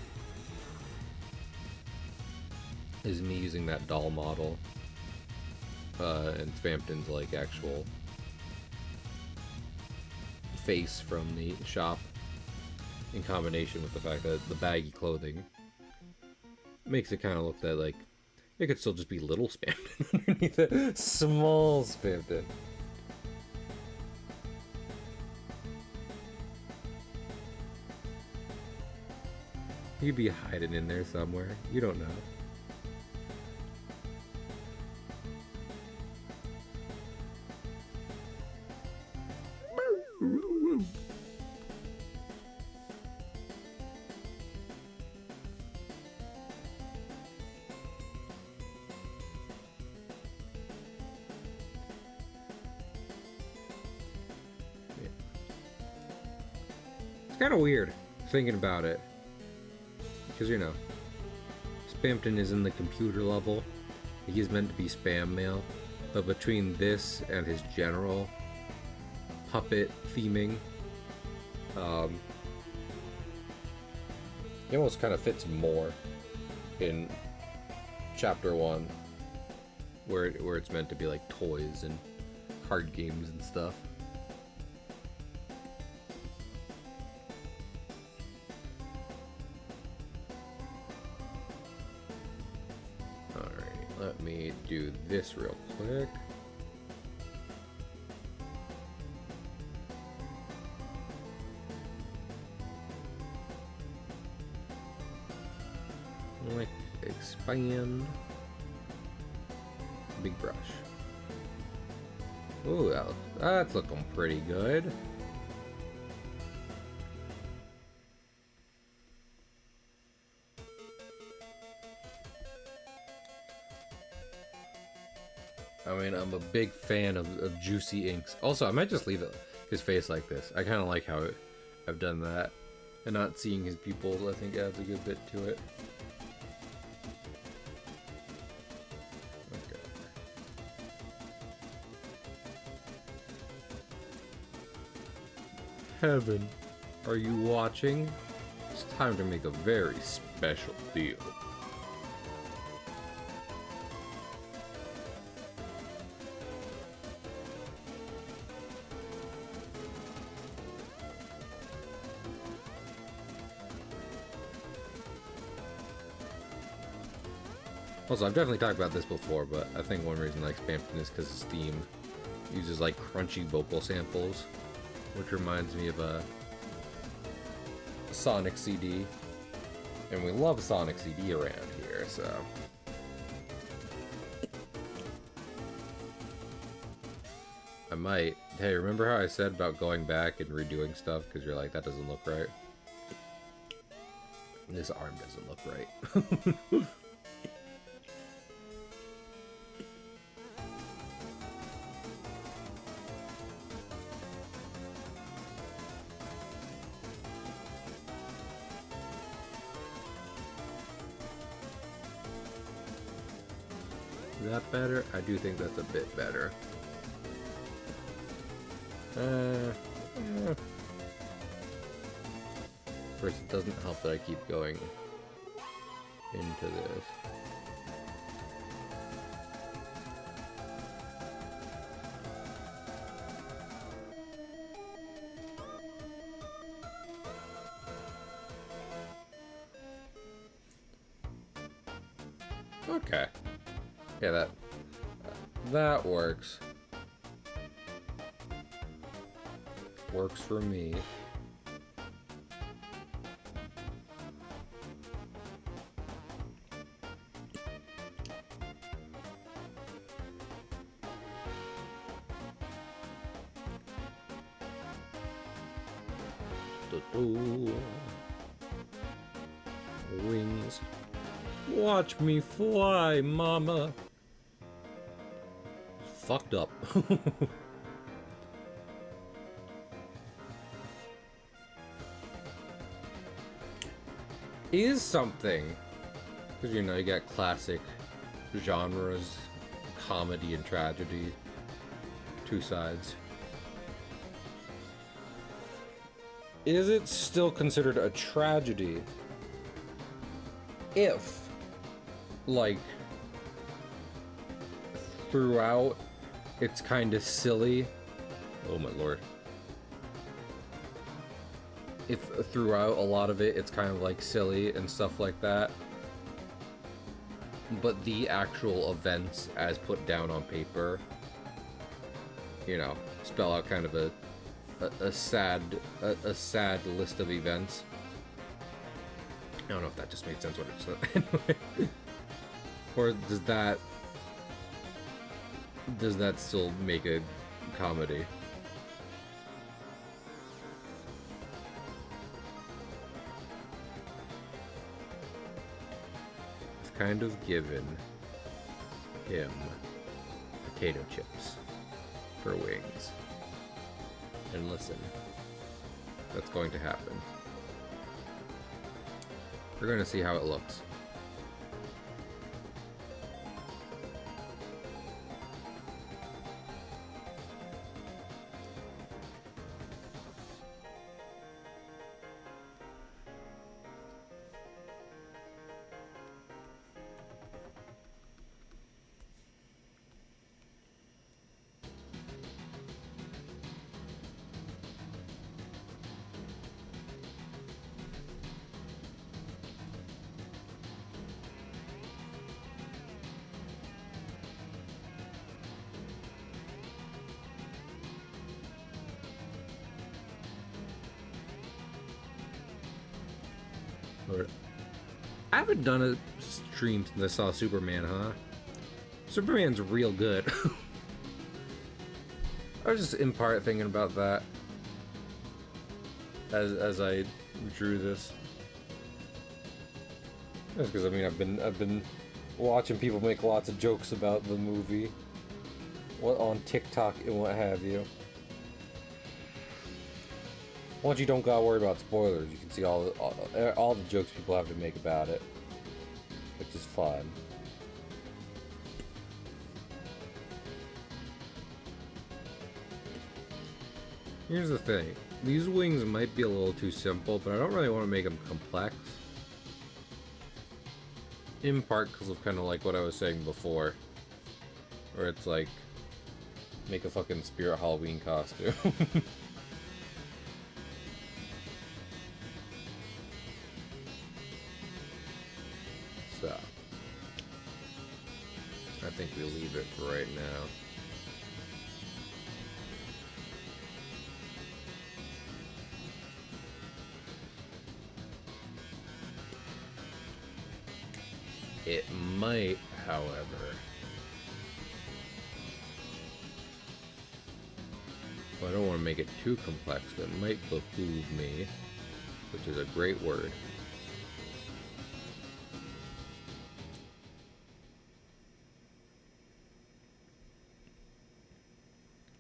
Is me using that doll model and Spamton's like actual face from the shop in combination with the fact that the baggy clothing makes it kind of look that like it could still just be little Spamton underneath it. Small Spamton. He could be hiding in there somewhere. You don't know. It's kind of weird thinking about it. Because, you know, Spamton is in the computer level. He's meant to be spam mail. But between this and his general puppet theming, it almost kind of fits more in Chapter 1, where it's meant to be like toys and card games and stuff. Let me do this real quick. Like, expand. Big brush. Ooh, that's looking pretty good. I mean, I'm a big fan of juicy inks. Also, I might just leave his face like this. I kind of like how I've done that. And not seeing his pupils, I think, adds a good bit to it. Okay. Heaven, are you watching? It's time to make a very special deal. Also, I've definitely talked about this before, but I think one reason I like Spamton is because his theme uses like crunchy vocal samples, which reminds me of a Sonic CD, and we love Sonic CD around here, so. I might. Hey, remember how I said about going back and redoing stuff because you're like, that doesn't look right? This arm doesn't look right. Is that better? I do think that's a bit better. First, it doesn't help that I keep going into this. Okay. Yeah, That works. Works for me. Wings. Watch me fly, mama. Fucked up. Is something. Because, you know, you got classic genres, comedy and tragedy. Two sides. Is it still considered a tragedy if, like, throughout it's kind of silly? Oh my lord. If throughout a lot of it it's kind of like silly and stuff like that, but the actual events as put down on paper, you know, spell out kind of a sad list of events. I don't know if that just made sense what it said. Anyway. Or does that still make a comedy? It's kind of given him potato chips for wings. And listen, that's going to happen. We're going to see how it looks. I haven't done a stream since I saw Superman, huh? Superman's real good. I was just in part thinking about that as I drew this. Just because I mean I've been watching people make lots of jokes about the movie, what on TikTok and what have you. Once you don't gotta worry about spoilers, you can see all the jokes people have to make about it, which is fun. Here's the thing. These wings might be a little too simple, but I don't really want to make them complex. In part because of kind of like what I was saying before. Where it's like, make a fucking Spirit Halloween costume. So, I think we'll leave it for right now. It might, however, well, I don't want to make it too complex, but it might behoove me, which is a great word.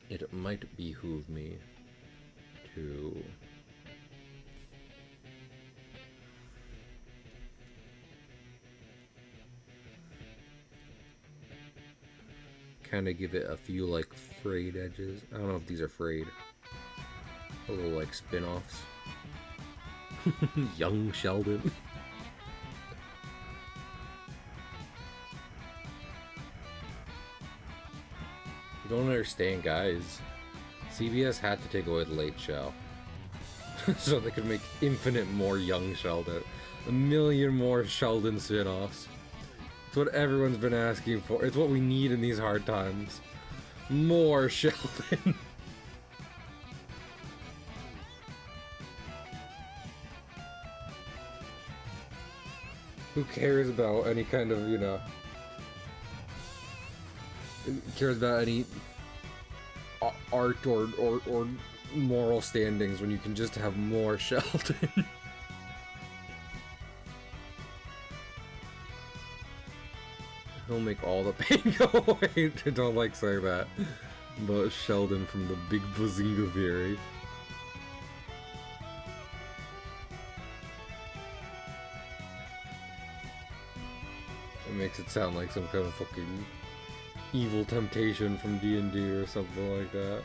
It might behoove me to kind of give it a few like frayed edges. I don't know if these are frayed. A little like spin-offs. Young Sheldon. You don't understand, guys. CBS had to take away the Late Show. So they could make infinite more Young Sheldon. A million more Sheldon spin-offs. It's what everyone's been asking for. It's what we need in these hard times. More Sheldon. Who cares about any kind of, you know... cares about any art or moral standings when you can just have more Sheldon? He'll make all the pain go away. I don't like saying that. But Sheldon from the Big Bazinga Theory. It makes it sound like some kind of fucking evil temptation from D&D or something like that.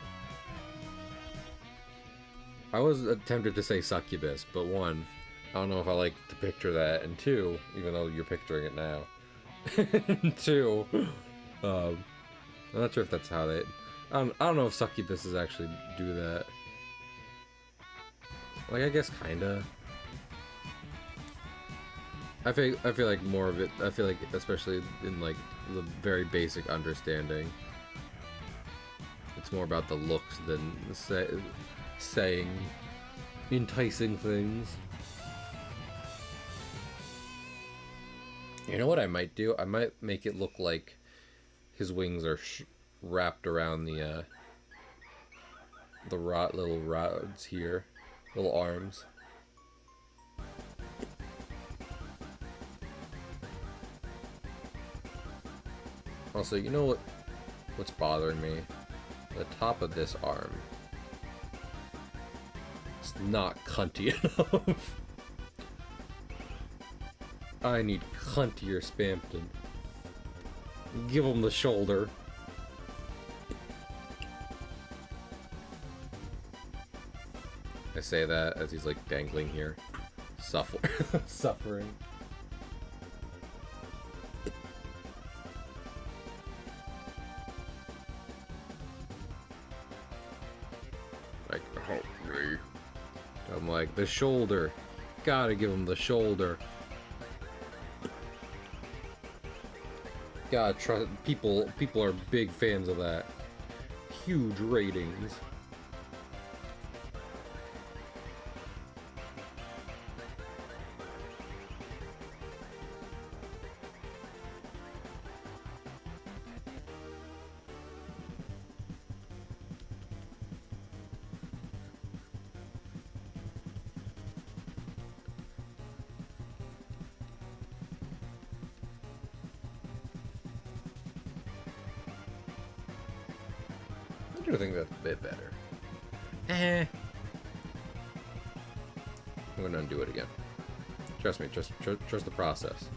I was tempted to say succubus, but one, I don't know if I like to picture that, and two, even though you're picturing it now, two, I'm not sure if that's how they... I don't know if succubuses actually do that. Like, I guess kinda. I feel like more of it, I feel like, especially in like the very basic understanding, it's more about the looks than saying enticing things. You know what I might do? I might make it look like his wings are wrapped around the little rods here, little arms. Also, you know what's bothering me? The top of this arm. It's not cunty enough. I need cuntier Spamton. Give him the shoulder. I say that as he's like dangling here. Suffering. Like, help me. I'm like, the shoulder. Gotta give him the shoulder. God, trust people are big fans of that. Huge ratings. I think that's a bit better. I'm gonna undo it again. Trust me, trust the process.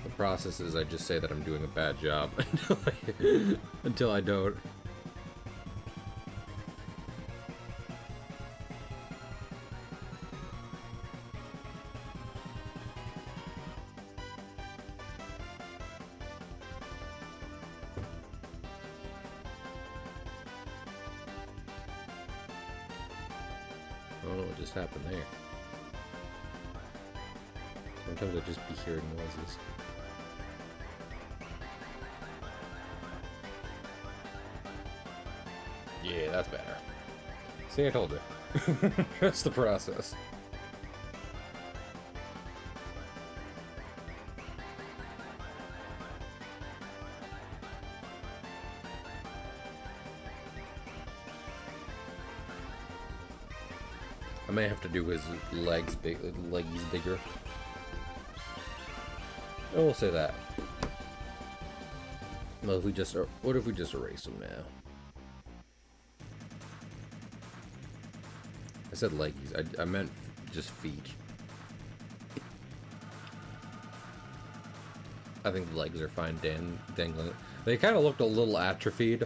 The process is I just say that I'm doing a bad job until I don't. I don't know what just happened there. Sometimes I just be hearing noises. Yeah, that's better. See, I told you. Trust the process. I may have to do his legs bigger. I will say that. Well, if we just, what if we just erase him now? I said leggies. I meant just feet. I think the legs are fine dangling. They kind of looked a little atrophied,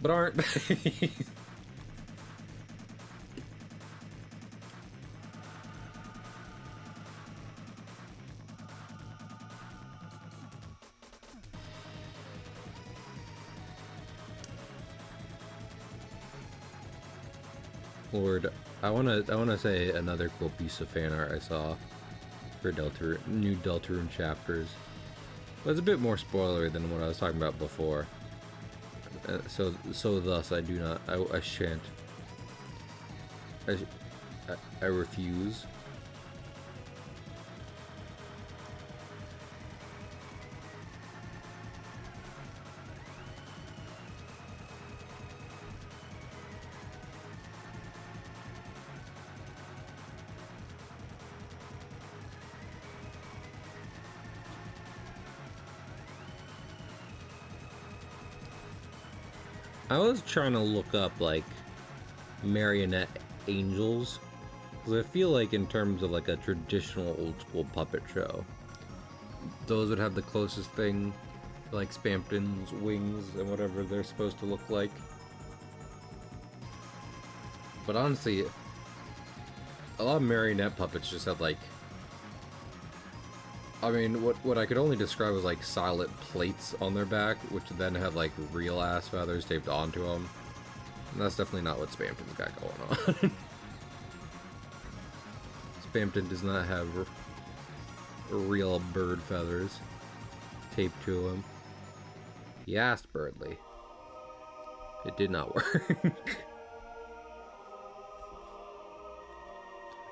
but aren't they? Lord, I wanna say another cool piece of fan art I saw for new Deltarune chapters. But it's a bit more spoilery than what I was talking about before. So thus I do not, I shan't, I refuse. I was trying to look up, like, marionette angels, because I feel like in terms of, like, a traditional old-school puppet show, those would have the closest thing to, like, Spamton's wings and whatever they're supposed to look like. But honestly, a lot of marionette puppets just have, like, I mean, what I could only describe as, like, solid plates on their back, which then have, like, real-ass feathers taped onto them. And that's definitely not what Spamton's got going on. Spamton does not have real bird feathers taped to him. He asked Birdly. It did not work.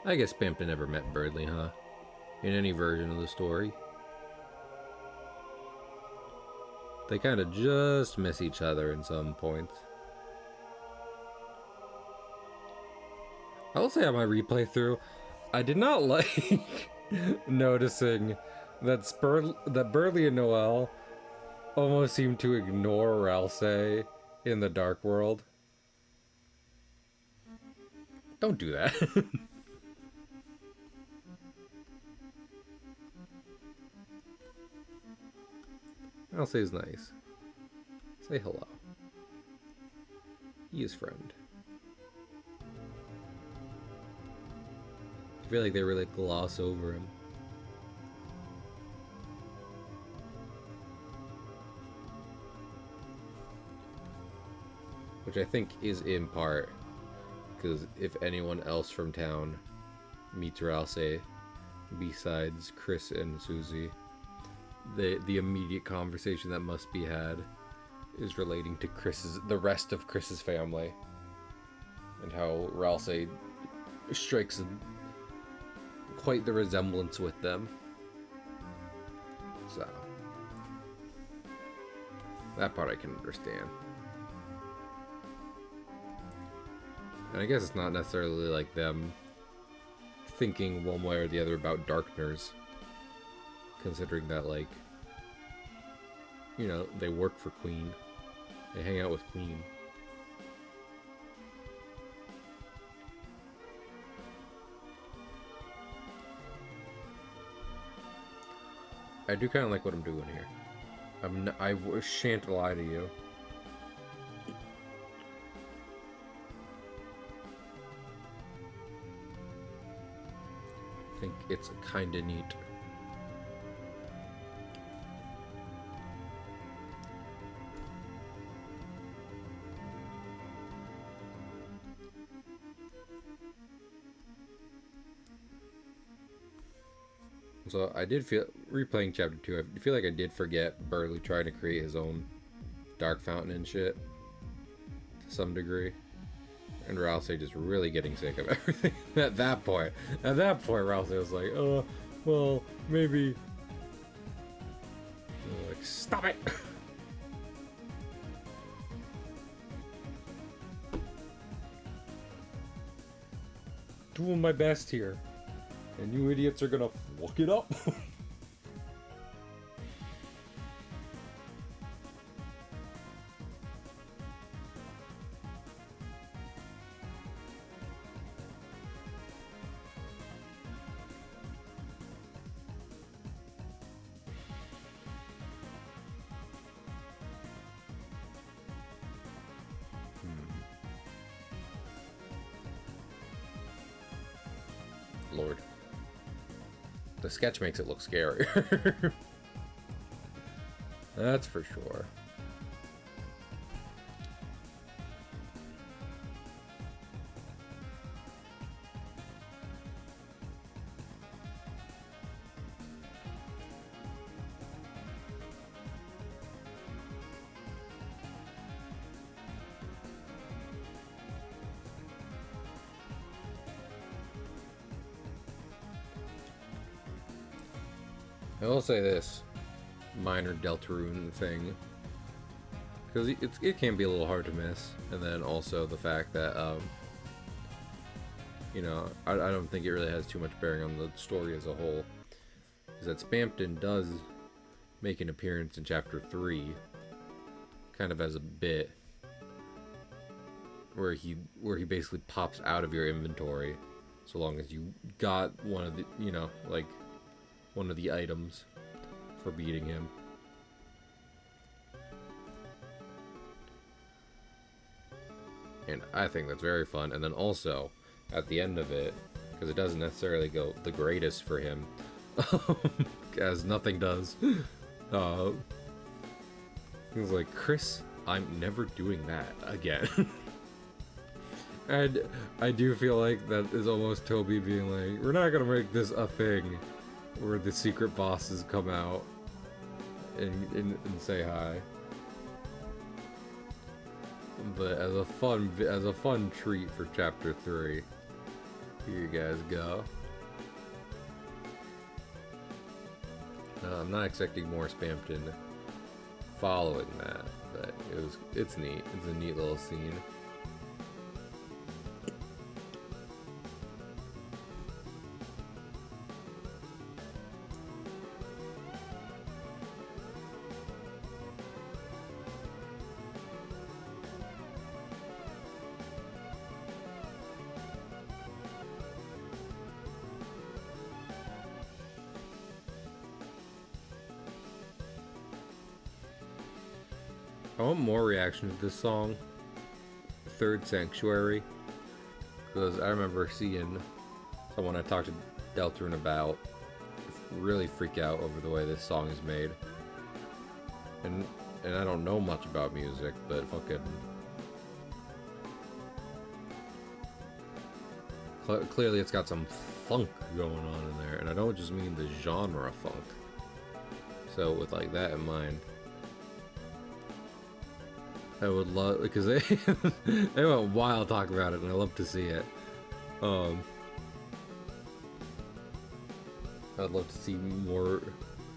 I guess Spamton never met Birdly, huh? In any version of the story. They kind of just miss each other in some points. I will say on my replay through, I did not like noticing that Birdly and Noelle almost seem to ignore Ralsei in the Dark World. Don't do that. Ralsei's nice. Say hello. He is friend. I feel like they really gloss over him. Which I think is in part because if anyone else from town meets Ralsei besides Chris and Susie, the immediate conversation that must be had is relating to the rest of Chris's family, and how Ralsei strikes quite the resemblance with them. So that part I can understand. And I guess it's not necessarily like them thinking one way or the other about Darkners, considering that, like, you know, they work for Queen. They hang out with Queen. I do kind of like what I'm doing here. I shan't lie to you. I think it's kind of neat. So I did feel, replaying chapter 2, I feel like I did forget Birdly trying to create his own dark fountain and shit to some degree. And Ralsei just really getting sick of everything at that point. At that point, Ralsei was like, well, maybe... Like, stop it! Doing my best here. And you idiots are gonna fuck it up. Lord. The sketch makes it look scarier. That's for sure. I will say this minor Deltarune thing, because it can be a little hard to miss, and then also the fact that you know, I don't think it really has too much bearing on the story as a whole, is that Spamton does make an appearance in chapter 3, kind of as a bit, where he basically pops out of your inventory, so long as you got one of the, you know, like one of the items for beating him. And I think that's very fun. And then also, at the end of it, because it doesn't necessarily go the greatest for him, as nothing does, he's like, Chris, I'm never doing that again. And I do feel like that is almost Toby being like, we're not gonna make this a thing where the secret bosses come out and say hi. But as a fun treat for chapter 3, here you guys go. I'm not expecting more Spamton following that, but it's neat. It's a neat little scene. I want more reaction to this song, Third Sanctuary, because I remember seeing someone I talked to Deltarune about really freak out over the way this song is made. And I don't know much about music, but fucking clearly it's got some funk going on in there, and I don't just mean the genre funk. So with like that in mind, I would love, because they they went wild talking about it, and I love to see it. I'd love to see more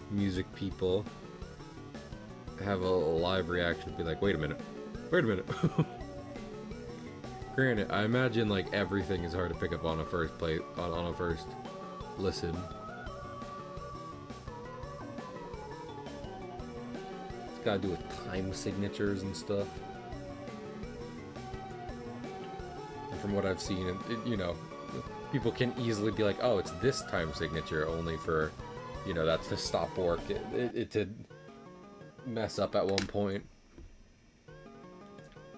music people have a live reaction, be like, wait a minute. Granted, I imagine like everything is hard to pick up on a first play, on a first listen. Gotta do with time signatures and stuff. And from what I've seen, you know, people can easily be like, oh, it's this time signature, only for, you know, that's to stop work. It did mess up at one point.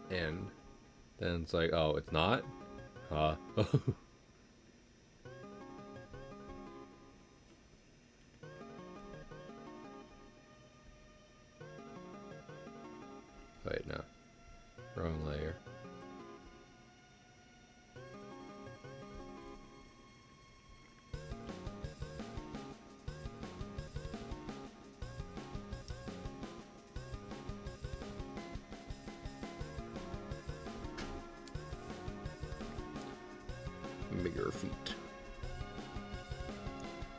And then it's like, oh, it's not? Huh? Wait, no. Wrong layer. Bigger feet.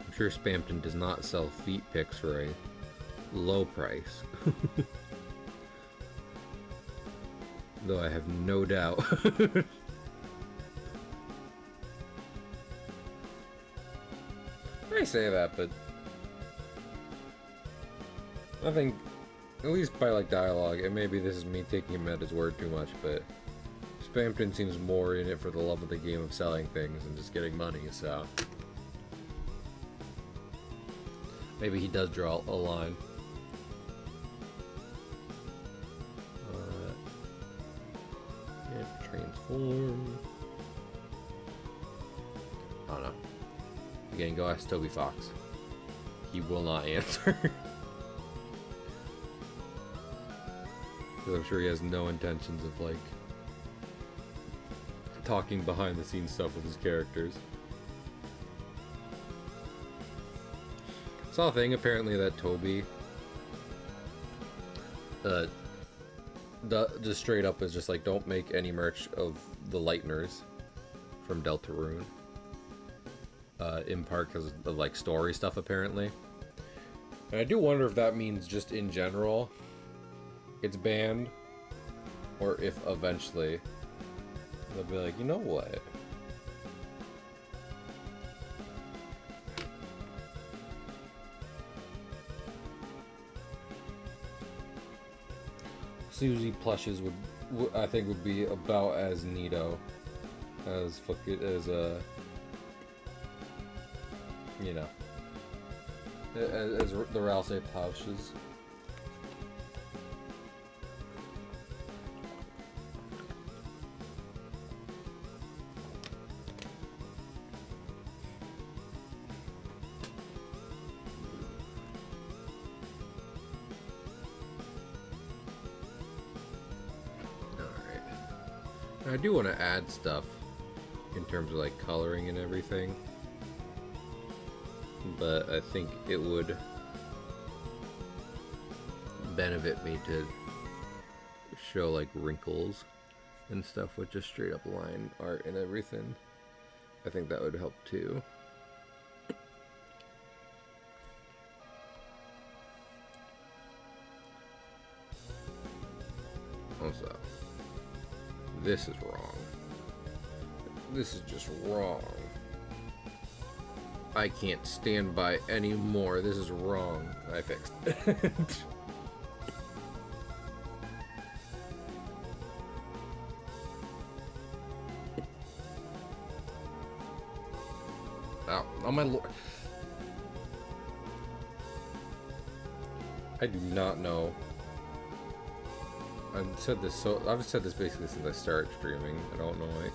I'm sure Spamton does not sell feet pics for a low price. Though I have no doubt. I say that, but I think, at least by like dialogue, and maybe this is me taking him at his word too much, but Spamton seems more in it for the love of the game of selling things and just getting money, so maybe he does draw a line. Transform. Oh no. Again, go ask Toby Fox. He will not answer. Because I'm sure he has no intentions of, like, talking behind the scenes stuff with his characters. Saw a thing apparently that Toby just straight up is just like, don't make any merch of the Lighteners from Deltarune. In part because of like story stuff apparently. And I do wonder if that means just in general it's banned, or if eventually they'll be like, you know what? Susie plushes would I think would be about as neato as you know, as the Rouse plushes. I do want to add stuff in terms of like coloring and everything, but I think it would benefit me to show like wrinkles and stuff with just straight up line art and everything. I think that would help too. Also, this is wrong. This is just wrong. I can't stand by anymore. This is wrong. I fixed it. Ow. Oh my lord. I do not know. I've said this basically since I started streaming. I don't know why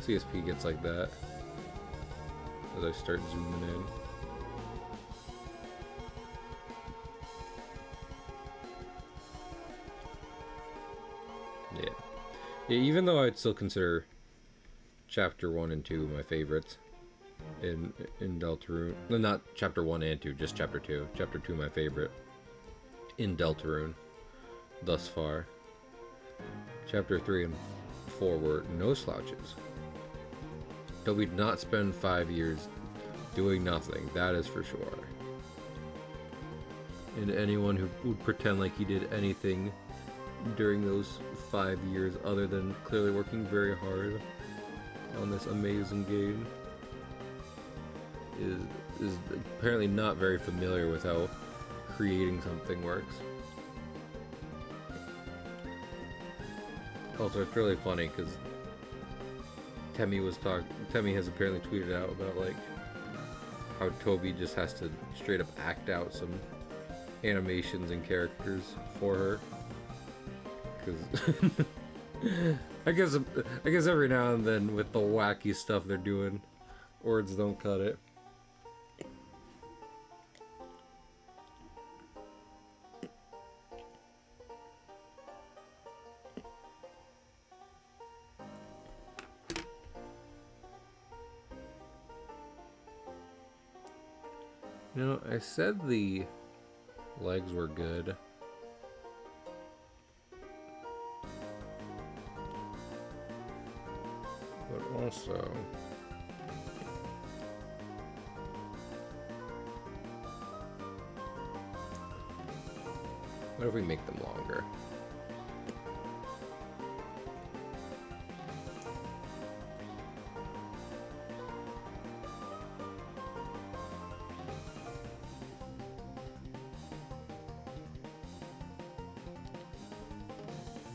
CSP gets like that as I start zooming in. Yeah, even though I'd still consider Chapter 1 and 2 my favorites in Deltarune. No, not Chapter 1 and 2, just Chapter 2. Chapter 2 my favorite in Deltarune thus far. Chapter 3 and 4 were no slouches. But we'd not spend 5 years doing nothing, that is for sure. And anyone who would pretend like he did anything during those 5 years other than clearly working very hard on this amazing game is apparently not very familiar with how creating something works. Also, it's really funny because Temmie has apparently tweeted out about like how Toby just has to straight up act out some animations and characters for her. Because I guess every now and then with the wacky stuff they're doing, words don't cut it. You know, I said the legs were good. But also, what if we make them longer?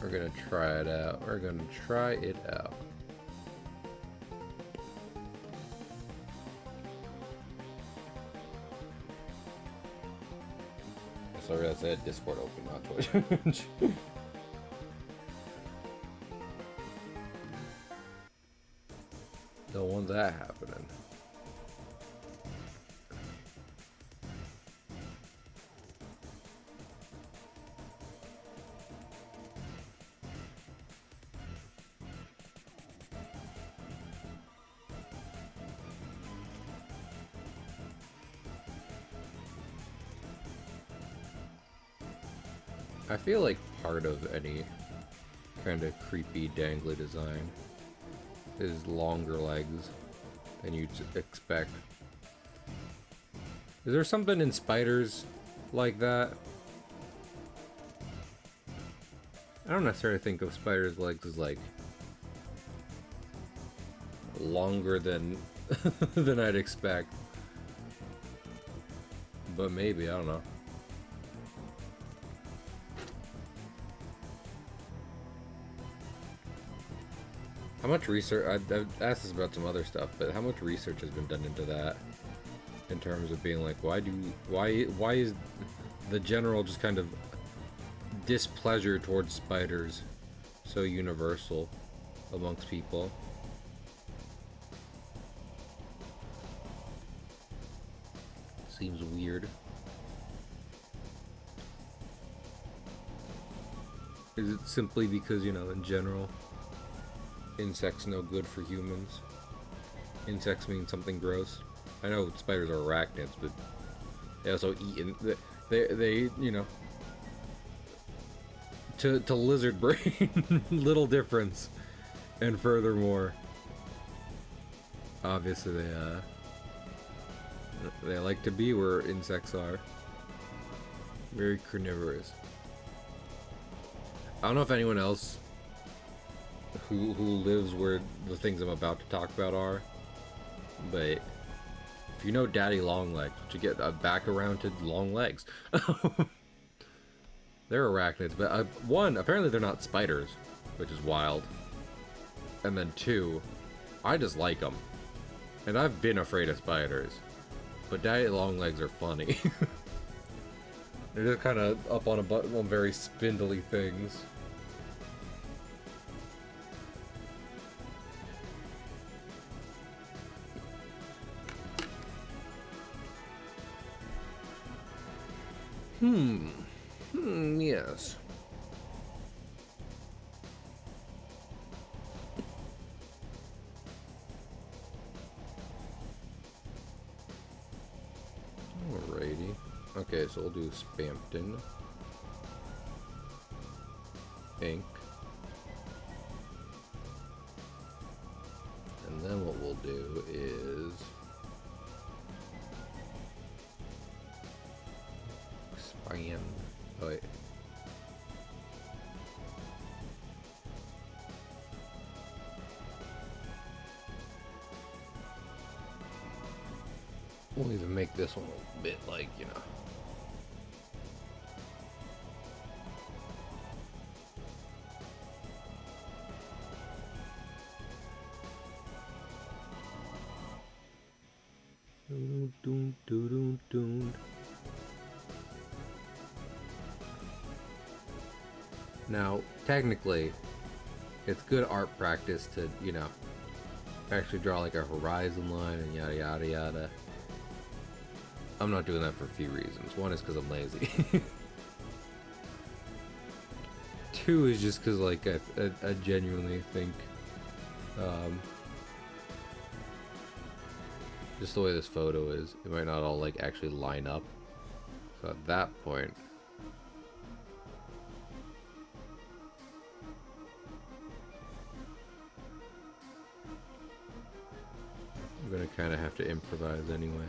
We're gonna try it out. We're gonna try it out. Sorry, I said Discord open, not Twitch. Don't want that happening. I feel like part of any kind of creepy dangly design is longer legs than you'd expect. Is there something in spiders like that. I don't necessarily think of spiders' legs as like longer than than I'd expect, but maybe, I don't know. How much research? I've asked this about some other stuff, but how much research has been done into that? In terms of being like, why is the general just kind of displeasure towards spiders so universal amongst people? Seems weird. Is it simply because, you know, in general, insects no good for humans? Insects mean something gross. I know spiders are arachnids, but they also eat. They you know, to lizard brain, little difference. And furthermore, obviously they like to be where insects are. Very carnivorous. I don't know if anyone else who lives where the things I'm about to talk about are, but if you know Daddy Longlegs, you get a back-arounded long legs. They're arachnids, but one, apparently they're not spiders, which is wild. And then two, I just like them. And I've been afraid of spiders, but Daddy Longlegs are funny. They're just kind of up on on very spindly things. Yes. Alrighty. Okay, so we'll do Spamton. Ink. And then what we'll do is spam. Oh wait. We'll even make this one a bit like, you know. Now, technically, it's good art practice to, you know, actually draw like a horizon line and yada yada yada. I'm not doing that for a few reasons. One is because I'm lazy. Two is just because, like, I genuinely think, just the way this photo is, it might not all, like, actually line up. So at that point, I'm gonna kind of have to improvise anyway.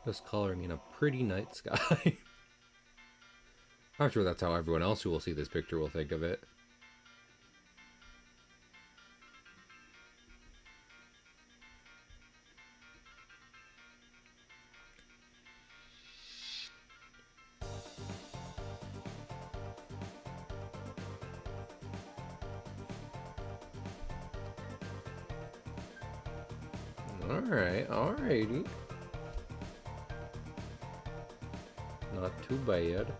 Just coloring in a pretty night sky. I'm sure that's how everyone else who will see this picture will think of it. Alright, alrighty. Not too bad.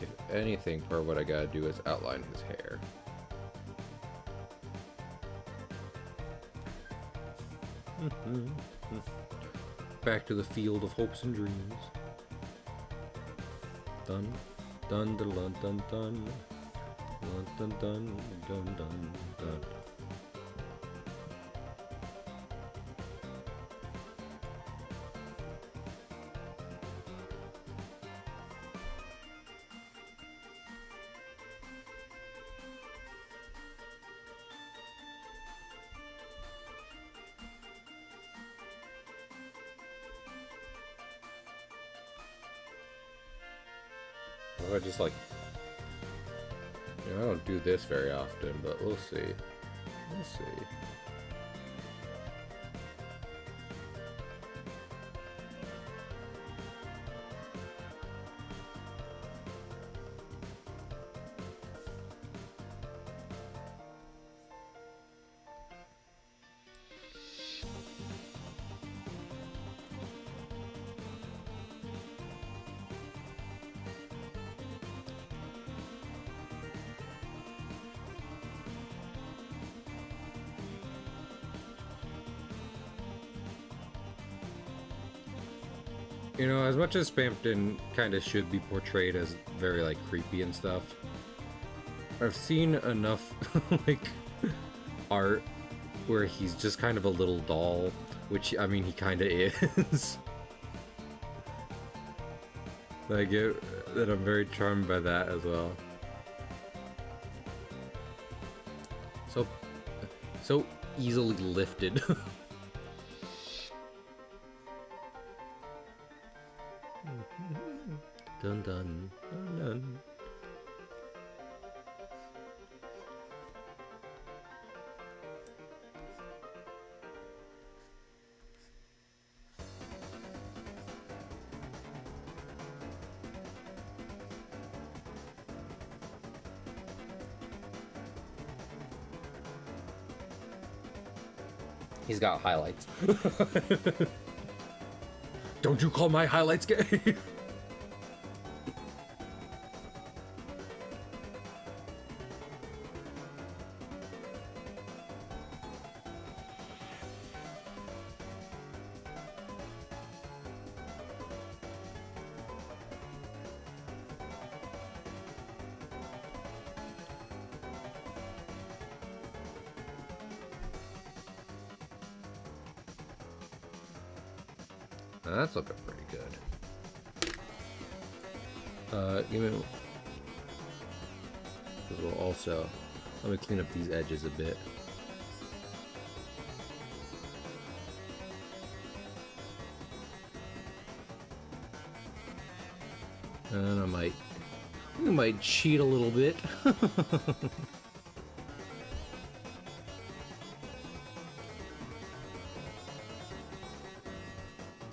If anything, part of what I gotta do is outline his hair. Back to the field of hopes and dreams. Dun, dun, dun, dun, dun, dun, dun, dun, dun, dun, dun, dun. I just like, you know, I don't do this very often, but we'll see. We'll see. You know, as much as Spamton kind of should be portrayed as very, like, creepy and stuff, I've seen enough, like, art where he's just kind of a little doll, which, I mean, he kind of is. I get that I'm very charmed by that as well. So easily lifted. Dun dun dun dun. He's got highlights. Don't you call my highlights gay? That's looking pretty good. Give me. We'll also let me clean up these edges a bit. And I might cheat a little bit.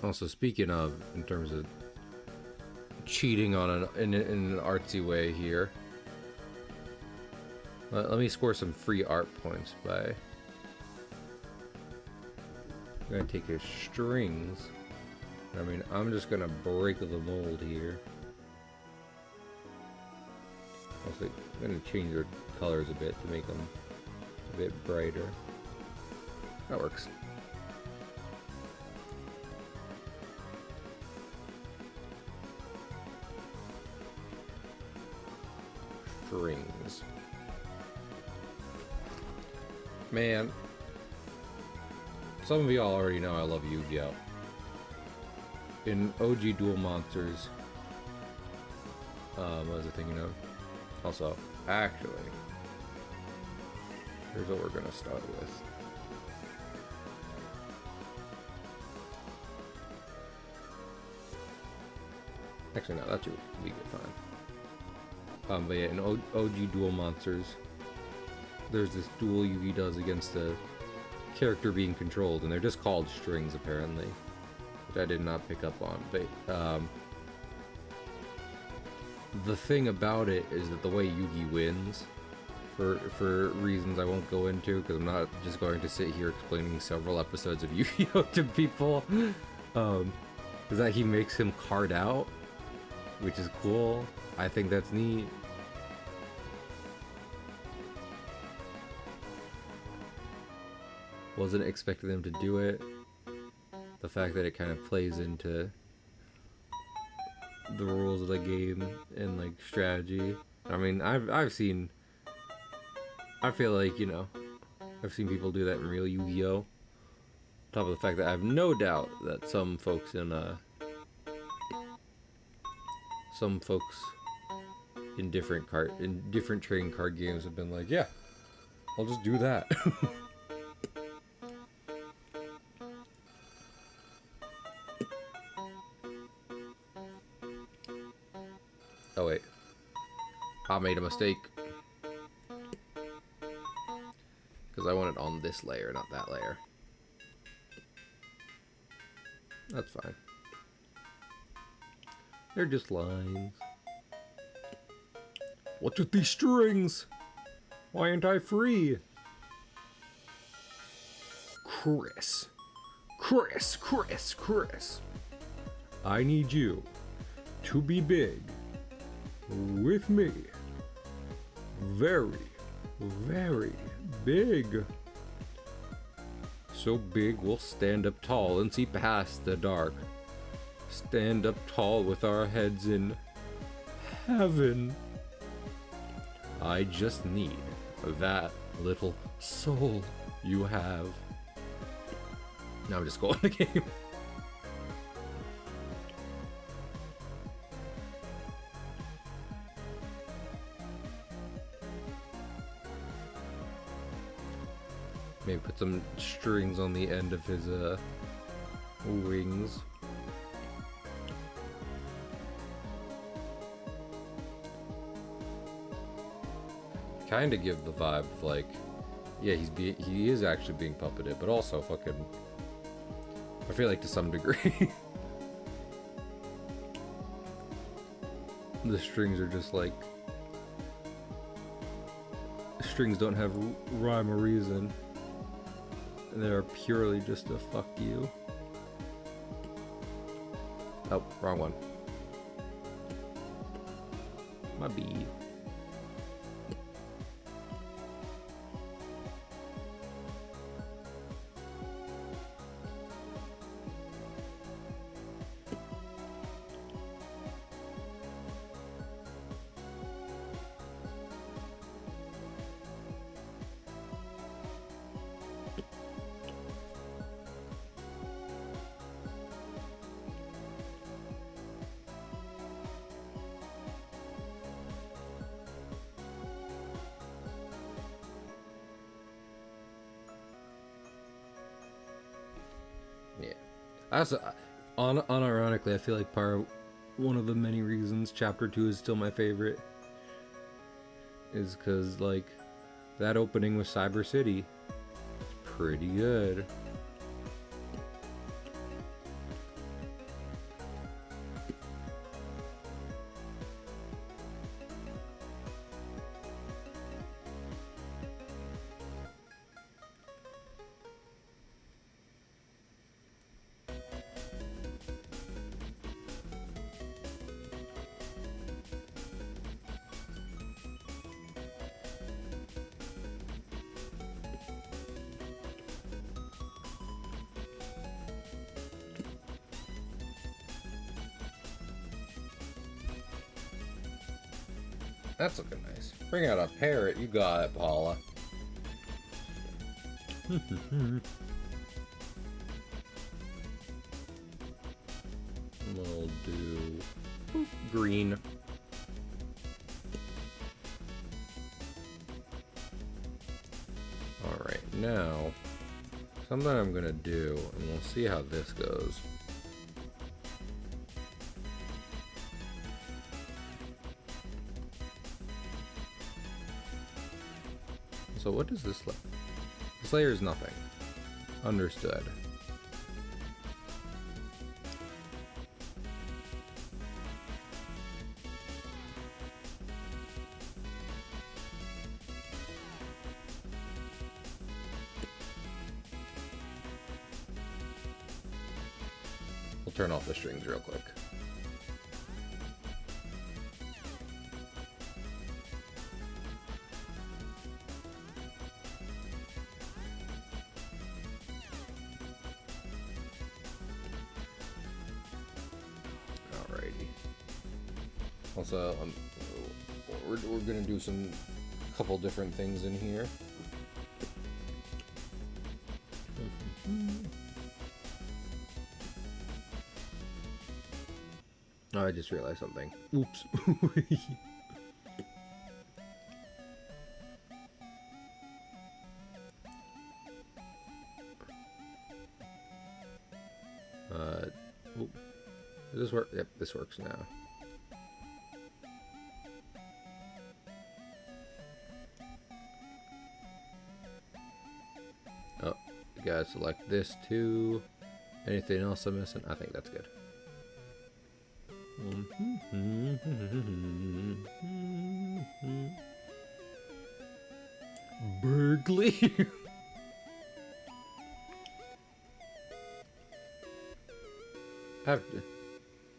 Also, speaking of, in terms of cheating on in an artsy way here, let me score some free art points by. I'm gonna take his strings. I mean, I'm just gonna break the mold here. Also, I'm gonna change their colors a bit to make them a bit brighter. That works. Strings. Man, some of y'all already know I love Yu-Gi-Oh! In OG Duel Monsters, what was I thinking of? Also, actually, here's what we're gonna start with. Actually, no, that should be good, fine. But yeah, in OG Duel Monsters, there's this duel Yugi does against a character being controlled, and they're just called strings, apparently, which I did not pick up on. But the thing about it is that the way Yugi wins, for reasons I won't go into, because I'm not just going to sit here explaining several episodes of Yu-Gi-Oh! To people, is that he makes him card out, which is cool. I think that's neat. Wasn't expecting them to do it. the fact that it kind of plays into the rules of the game and like strategy. I mean, I've seen. I feel like, you know, I've seen people do that in real Yu-Gi-Oh! On top of the fact that I have no doubt that some folks in different trading card games have been like, yeah, I'll just do that. Oh wait, I made a mistake. Because I want it on this layer, not that layer. That's fine. They're just lines. What's with these strings? Why ain't I free? Chris. I need you to be big with me. Very, very big. So big we'll stand up tall and see past the dark. Stand up tall with our heads in heaven. I just need that little soul you have. Now I'm just going the game. Maybe put some strings on the end of his wings. Kind of give the vibe of like, yeah, he is actually being puppeted, but also fucking, I feel like to some degree the strings are just like, strings don't have rhyme or reason. They're purely just a fuck you. Oh, wrong one. My bee. Yeah. Also, unironically, I feel like one of the many reasons Chapter 2 is still my favorite is because, like, that opening with Cyber City is pretty good. That's looking nice. Bring out a parrot. You got it, Paula. We'll do green. Alright, now, something I'm gonna do, and we'll see how this goes. So what does this layer? This layer is nothing. Understood. We'll turn off the strings real quick. Also, we're gonna do some couple different things in here. Oh, I just realized something. Oops. Does this work? Yep, this works now. Oh, you gotta select this too. Anything else I'm missing? I think that's good. Berkeley.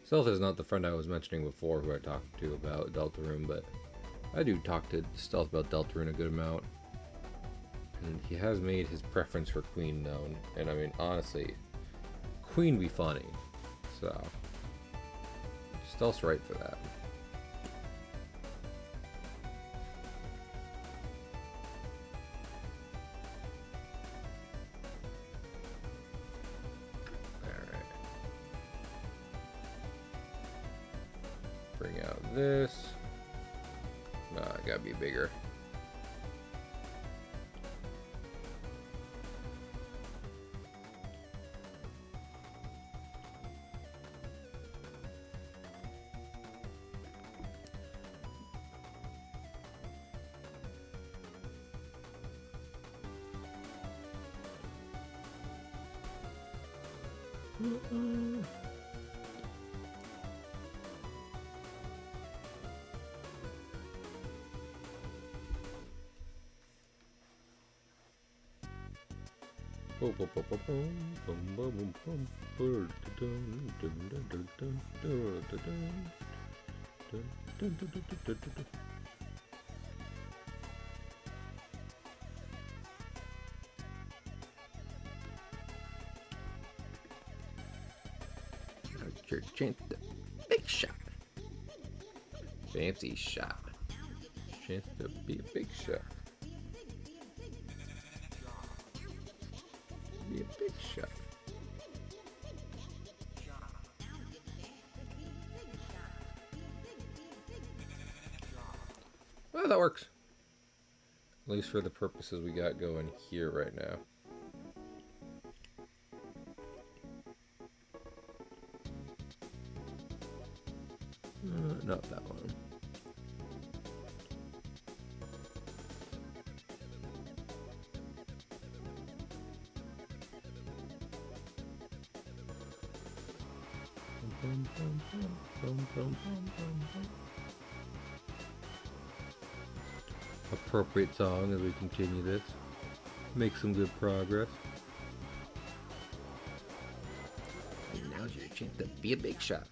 Stealth is not the friend I was mentioning before who I talked to about Deltarune, but I do talk to Stealth about Deltarune a good amount. And he has made his preference for Queen known. And I mean, honestly, Queen be funny. So, Stealth's right for that. Bring out this. I gotta be bigger. Your chance to big shot. Fancy shot. Chance to be a big shot. Be a big shot. Well, that works. At least for the purposes we got going here right now. Not that one. Appropriate song as we continue this. Make some good progress. And now's your chance to be a big shot.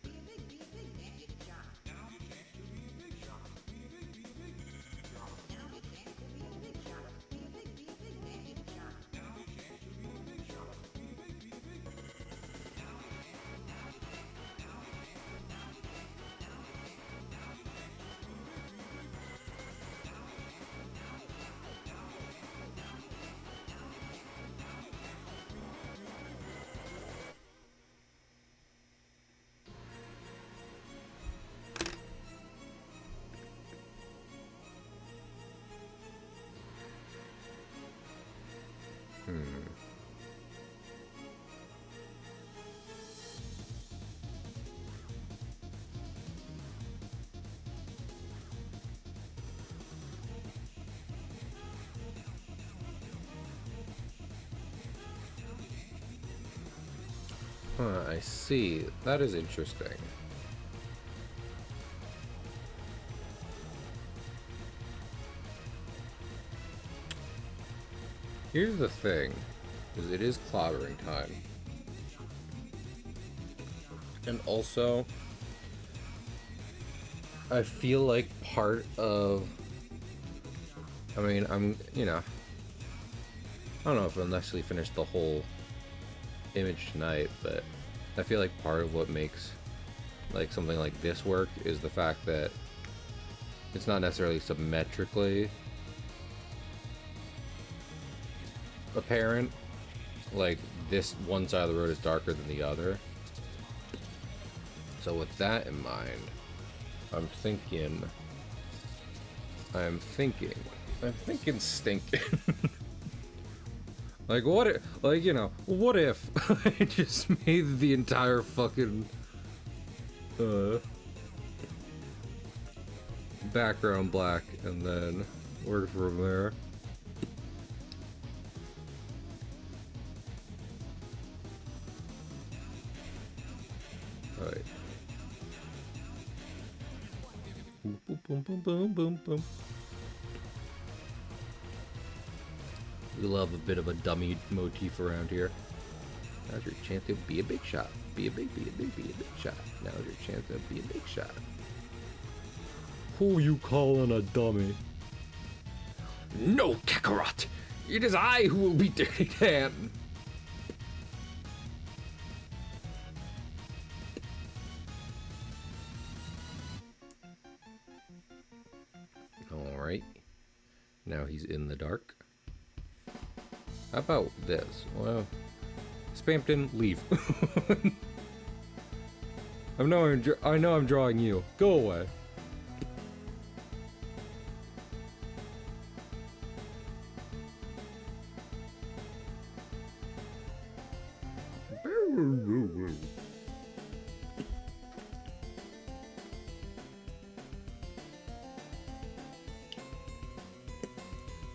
Huh, I see. That is interesting. Here's the thing, is it is clobbering time. And also, I feel like part of, I mean, you know, I don't know if I'll necessarily finish the whole image tonight, but I feel like part of what makes like something like this work is the fact that it's not necessarily symmetrically apparent. Like, this one side of the road is darker than the other. So with that in mind, I'm thinking stinking. Like, what if, like, you know, what if I just made the entire fucking background black and then work from there? Alright. Boom, boom, boom, boom, boom, boom. We love a bit of a dummy motif around here. Now's your chance to be a big shot. Be a big shot. Now's your chance to be a big shot. Who you calling a dummy? No, Kakarot! It is I who will be Dirty Dan! Alright. Now he's in the dark. How about this? Well, Spampton, leave. I know I'm drawing you. Go away.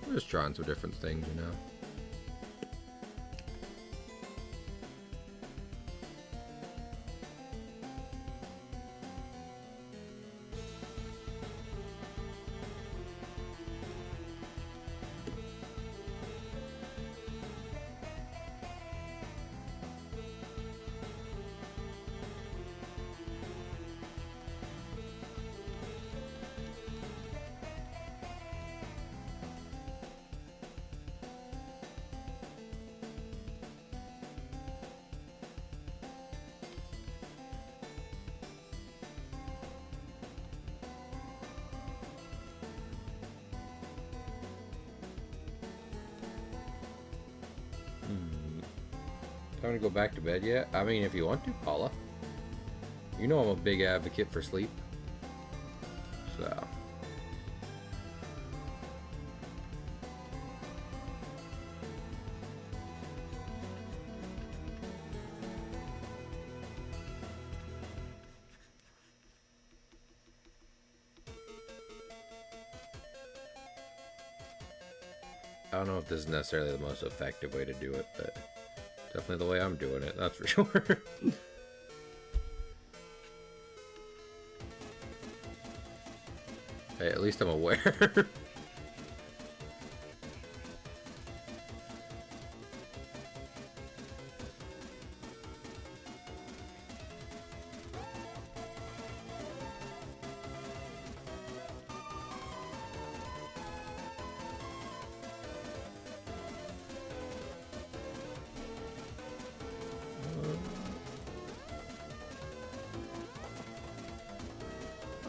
I'm just trying some different things, you know. Time to go back to bed yet? I mean, if you want to, Paula. You know I'm a big advocate for sleep. So. I don't know if this is necessarily the most effective way to do it, but definitely the way I'm doing it, that's for sure. Hey, at least I'm aware.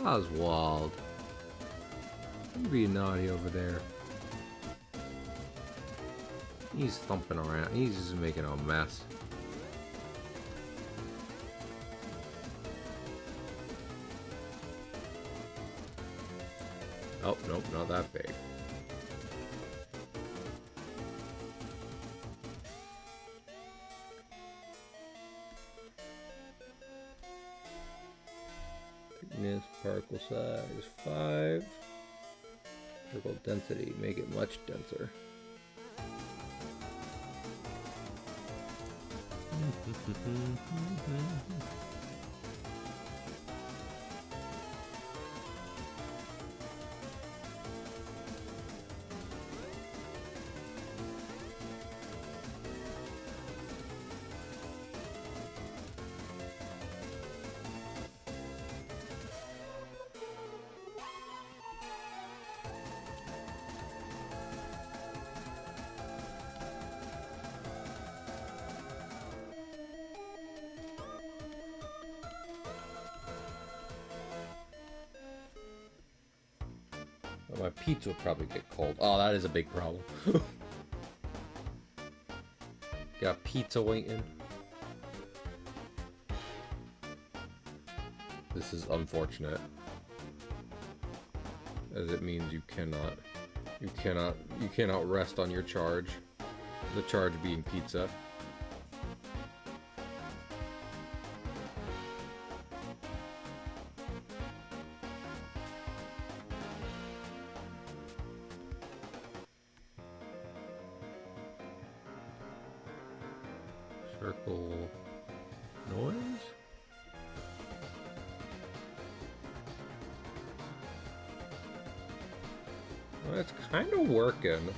Oswald. You being naughty over there. He's thumping around. He's just making a mess. Oh, nope, not that big. Thickness, particle size 5. Particle density, make it much denser. Oh, my pizza would probably get cold. Oh, that is a big problem. Got pizza waiting. This is unfortunate, as it means you cannot rest on your charge. The charge being pizza. Circle noise? Well, it's kind of working.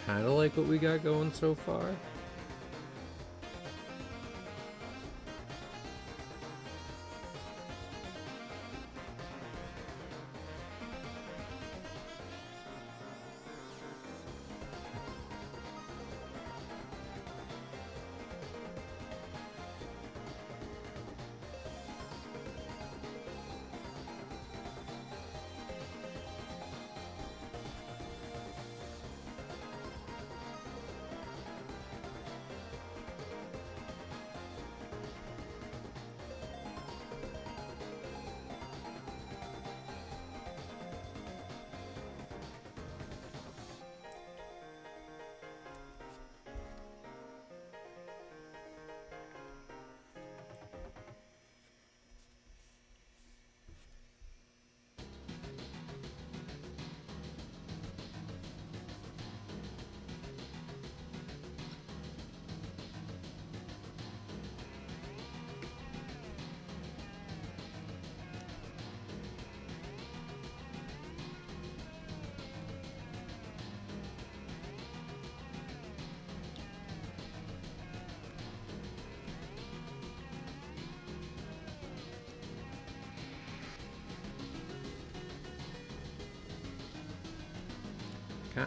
Kind of like what we got going so far.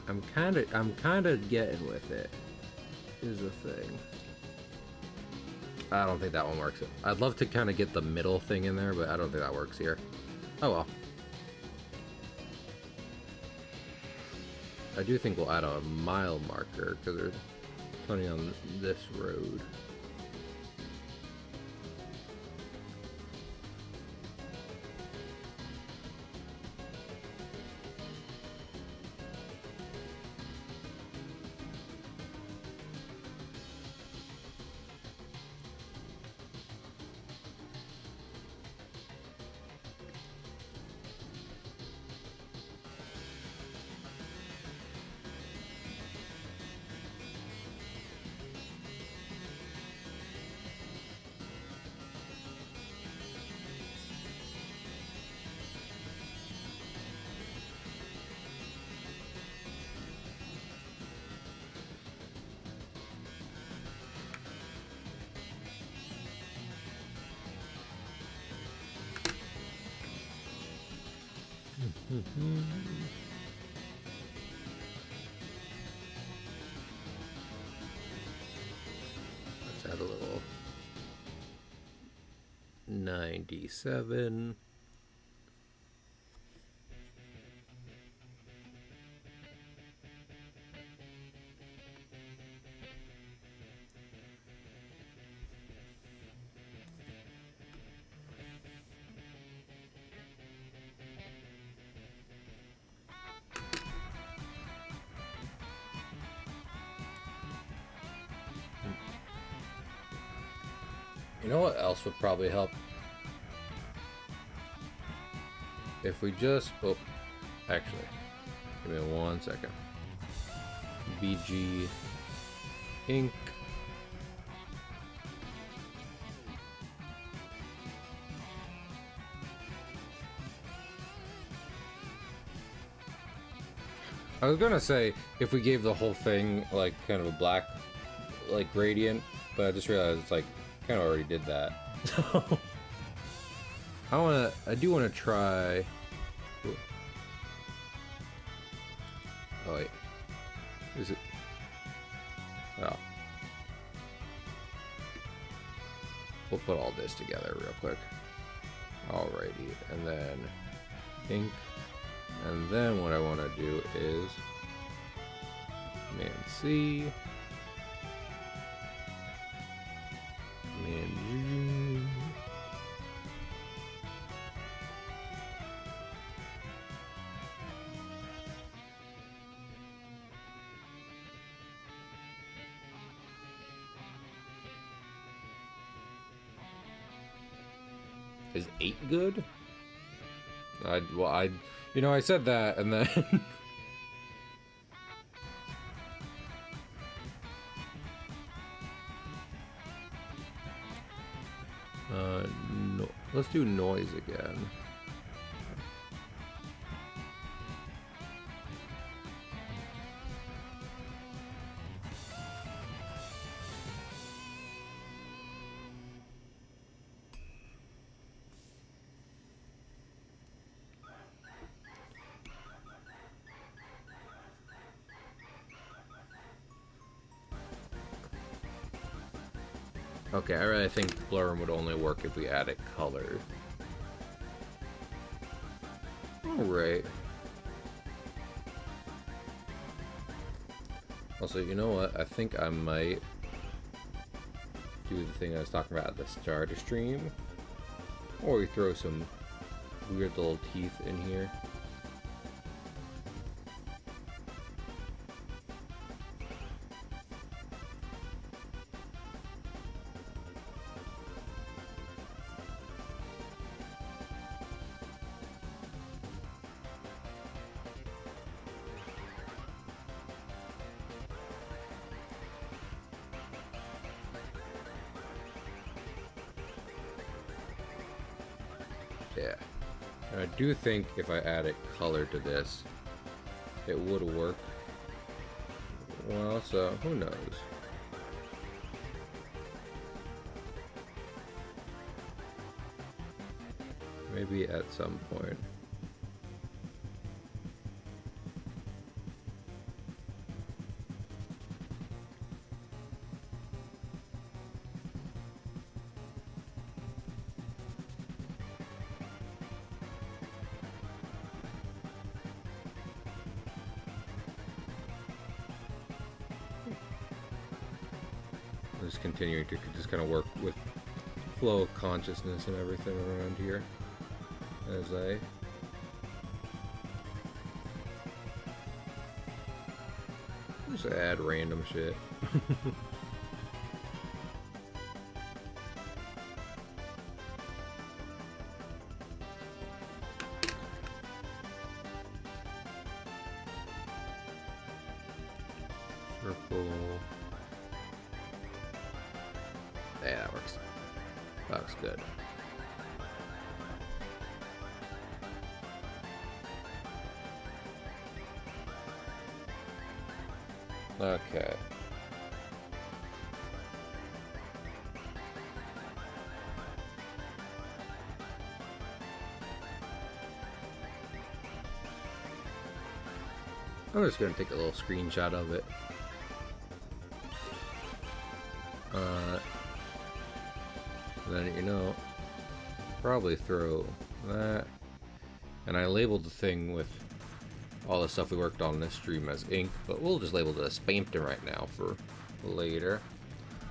I'm kind of getting with it. Is the thing. I don't think that one works. I'd love to kind of get the middle thing in there, but I don't think that works here. Oh well. I do think we'll add a mile marker because there's plenty on this road. Let's add a little 97. You know what else would probably help? If we just... Oh, actually, give me 1 second. BG ink. I was gonna say, if we gave the whole thing, like, kind of a black, like, gradient, but I just realized it's, like, kind of already did that. I do wanna try... Oh, wait. Is it... Oh. We'll put all this together real quick. Alrighty, and then ink. And then what I want to do is Command C, Command G, Is 8 good? You know, I said that, and then... no, let's do noise again. Okay, I really think blur would only work if we added color. Alright. Also, you know what? I think I might do the thing I was talking about at the start of stream. Or we throw some weird little teeth in here. Yeah, and I do think if I added color to this, it would work. Well, so who knows? Maybe at some point. Just continuing to just kind of work with flow of consciousness and everything around here as I just add random shit. Purple. Yeah, that works. That looks good. Okay. I'm just gonna take a little screenshot of it. Then, you know, probably throw that. And I labeled the thing with all the stuff we worked on in this stream as ink, but we'll just label it as Spampton right now for later.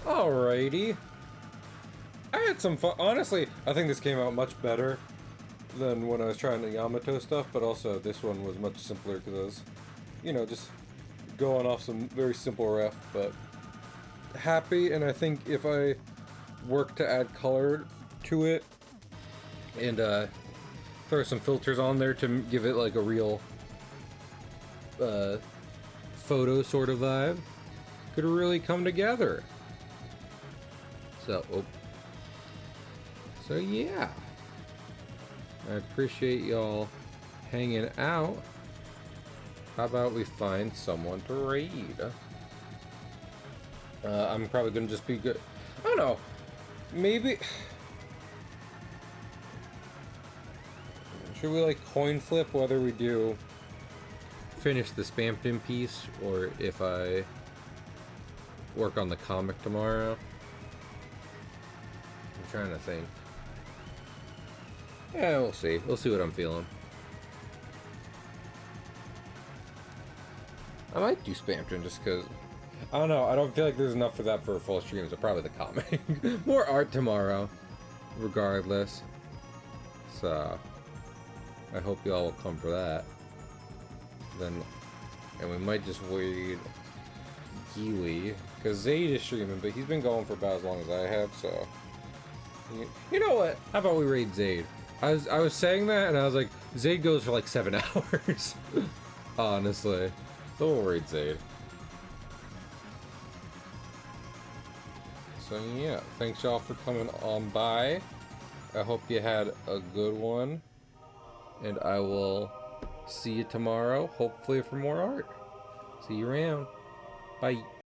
Alrighty. I had some fun. Honestly, I think this came out much better than when I was trying the Yamato stuff, but also this one was much simpler because I was, you know, just going off some very simple ref, but happy. And I think if I work to add color to it and throw some filters on there to give it like a real photo sort of vibe, could really come together. So yeah, I appreciate y'all hanging out. How about we find someone to raid? I'm probably gonna just be good. I don't know. Maybe. Should we like coin flip whether we do finish the Spampton piece or if I work on the comic tomorrow? I'm trying to think. Yeah, we'll see. We'll see what I'm feeling. I might do Spampton just because, I don't know, I don't feel like there's enough for that for a full stream, so probably the comic. More art tomorrow, regardless. So, I hope y'all will come for that. Then, and we might just wait Gili, because Zaid is streaming, but he's been going for about as long as I have, so. You know what? How about we raid Zaid? I was saying that, and I was like, Zaid goes for like 7 hours. Honestly. So we'll raid Zaid. So yeah, thanks y'all for coming on by. I hope you had a good one. And I will see you tomorrow, hopefully for more art. See you around. Bye.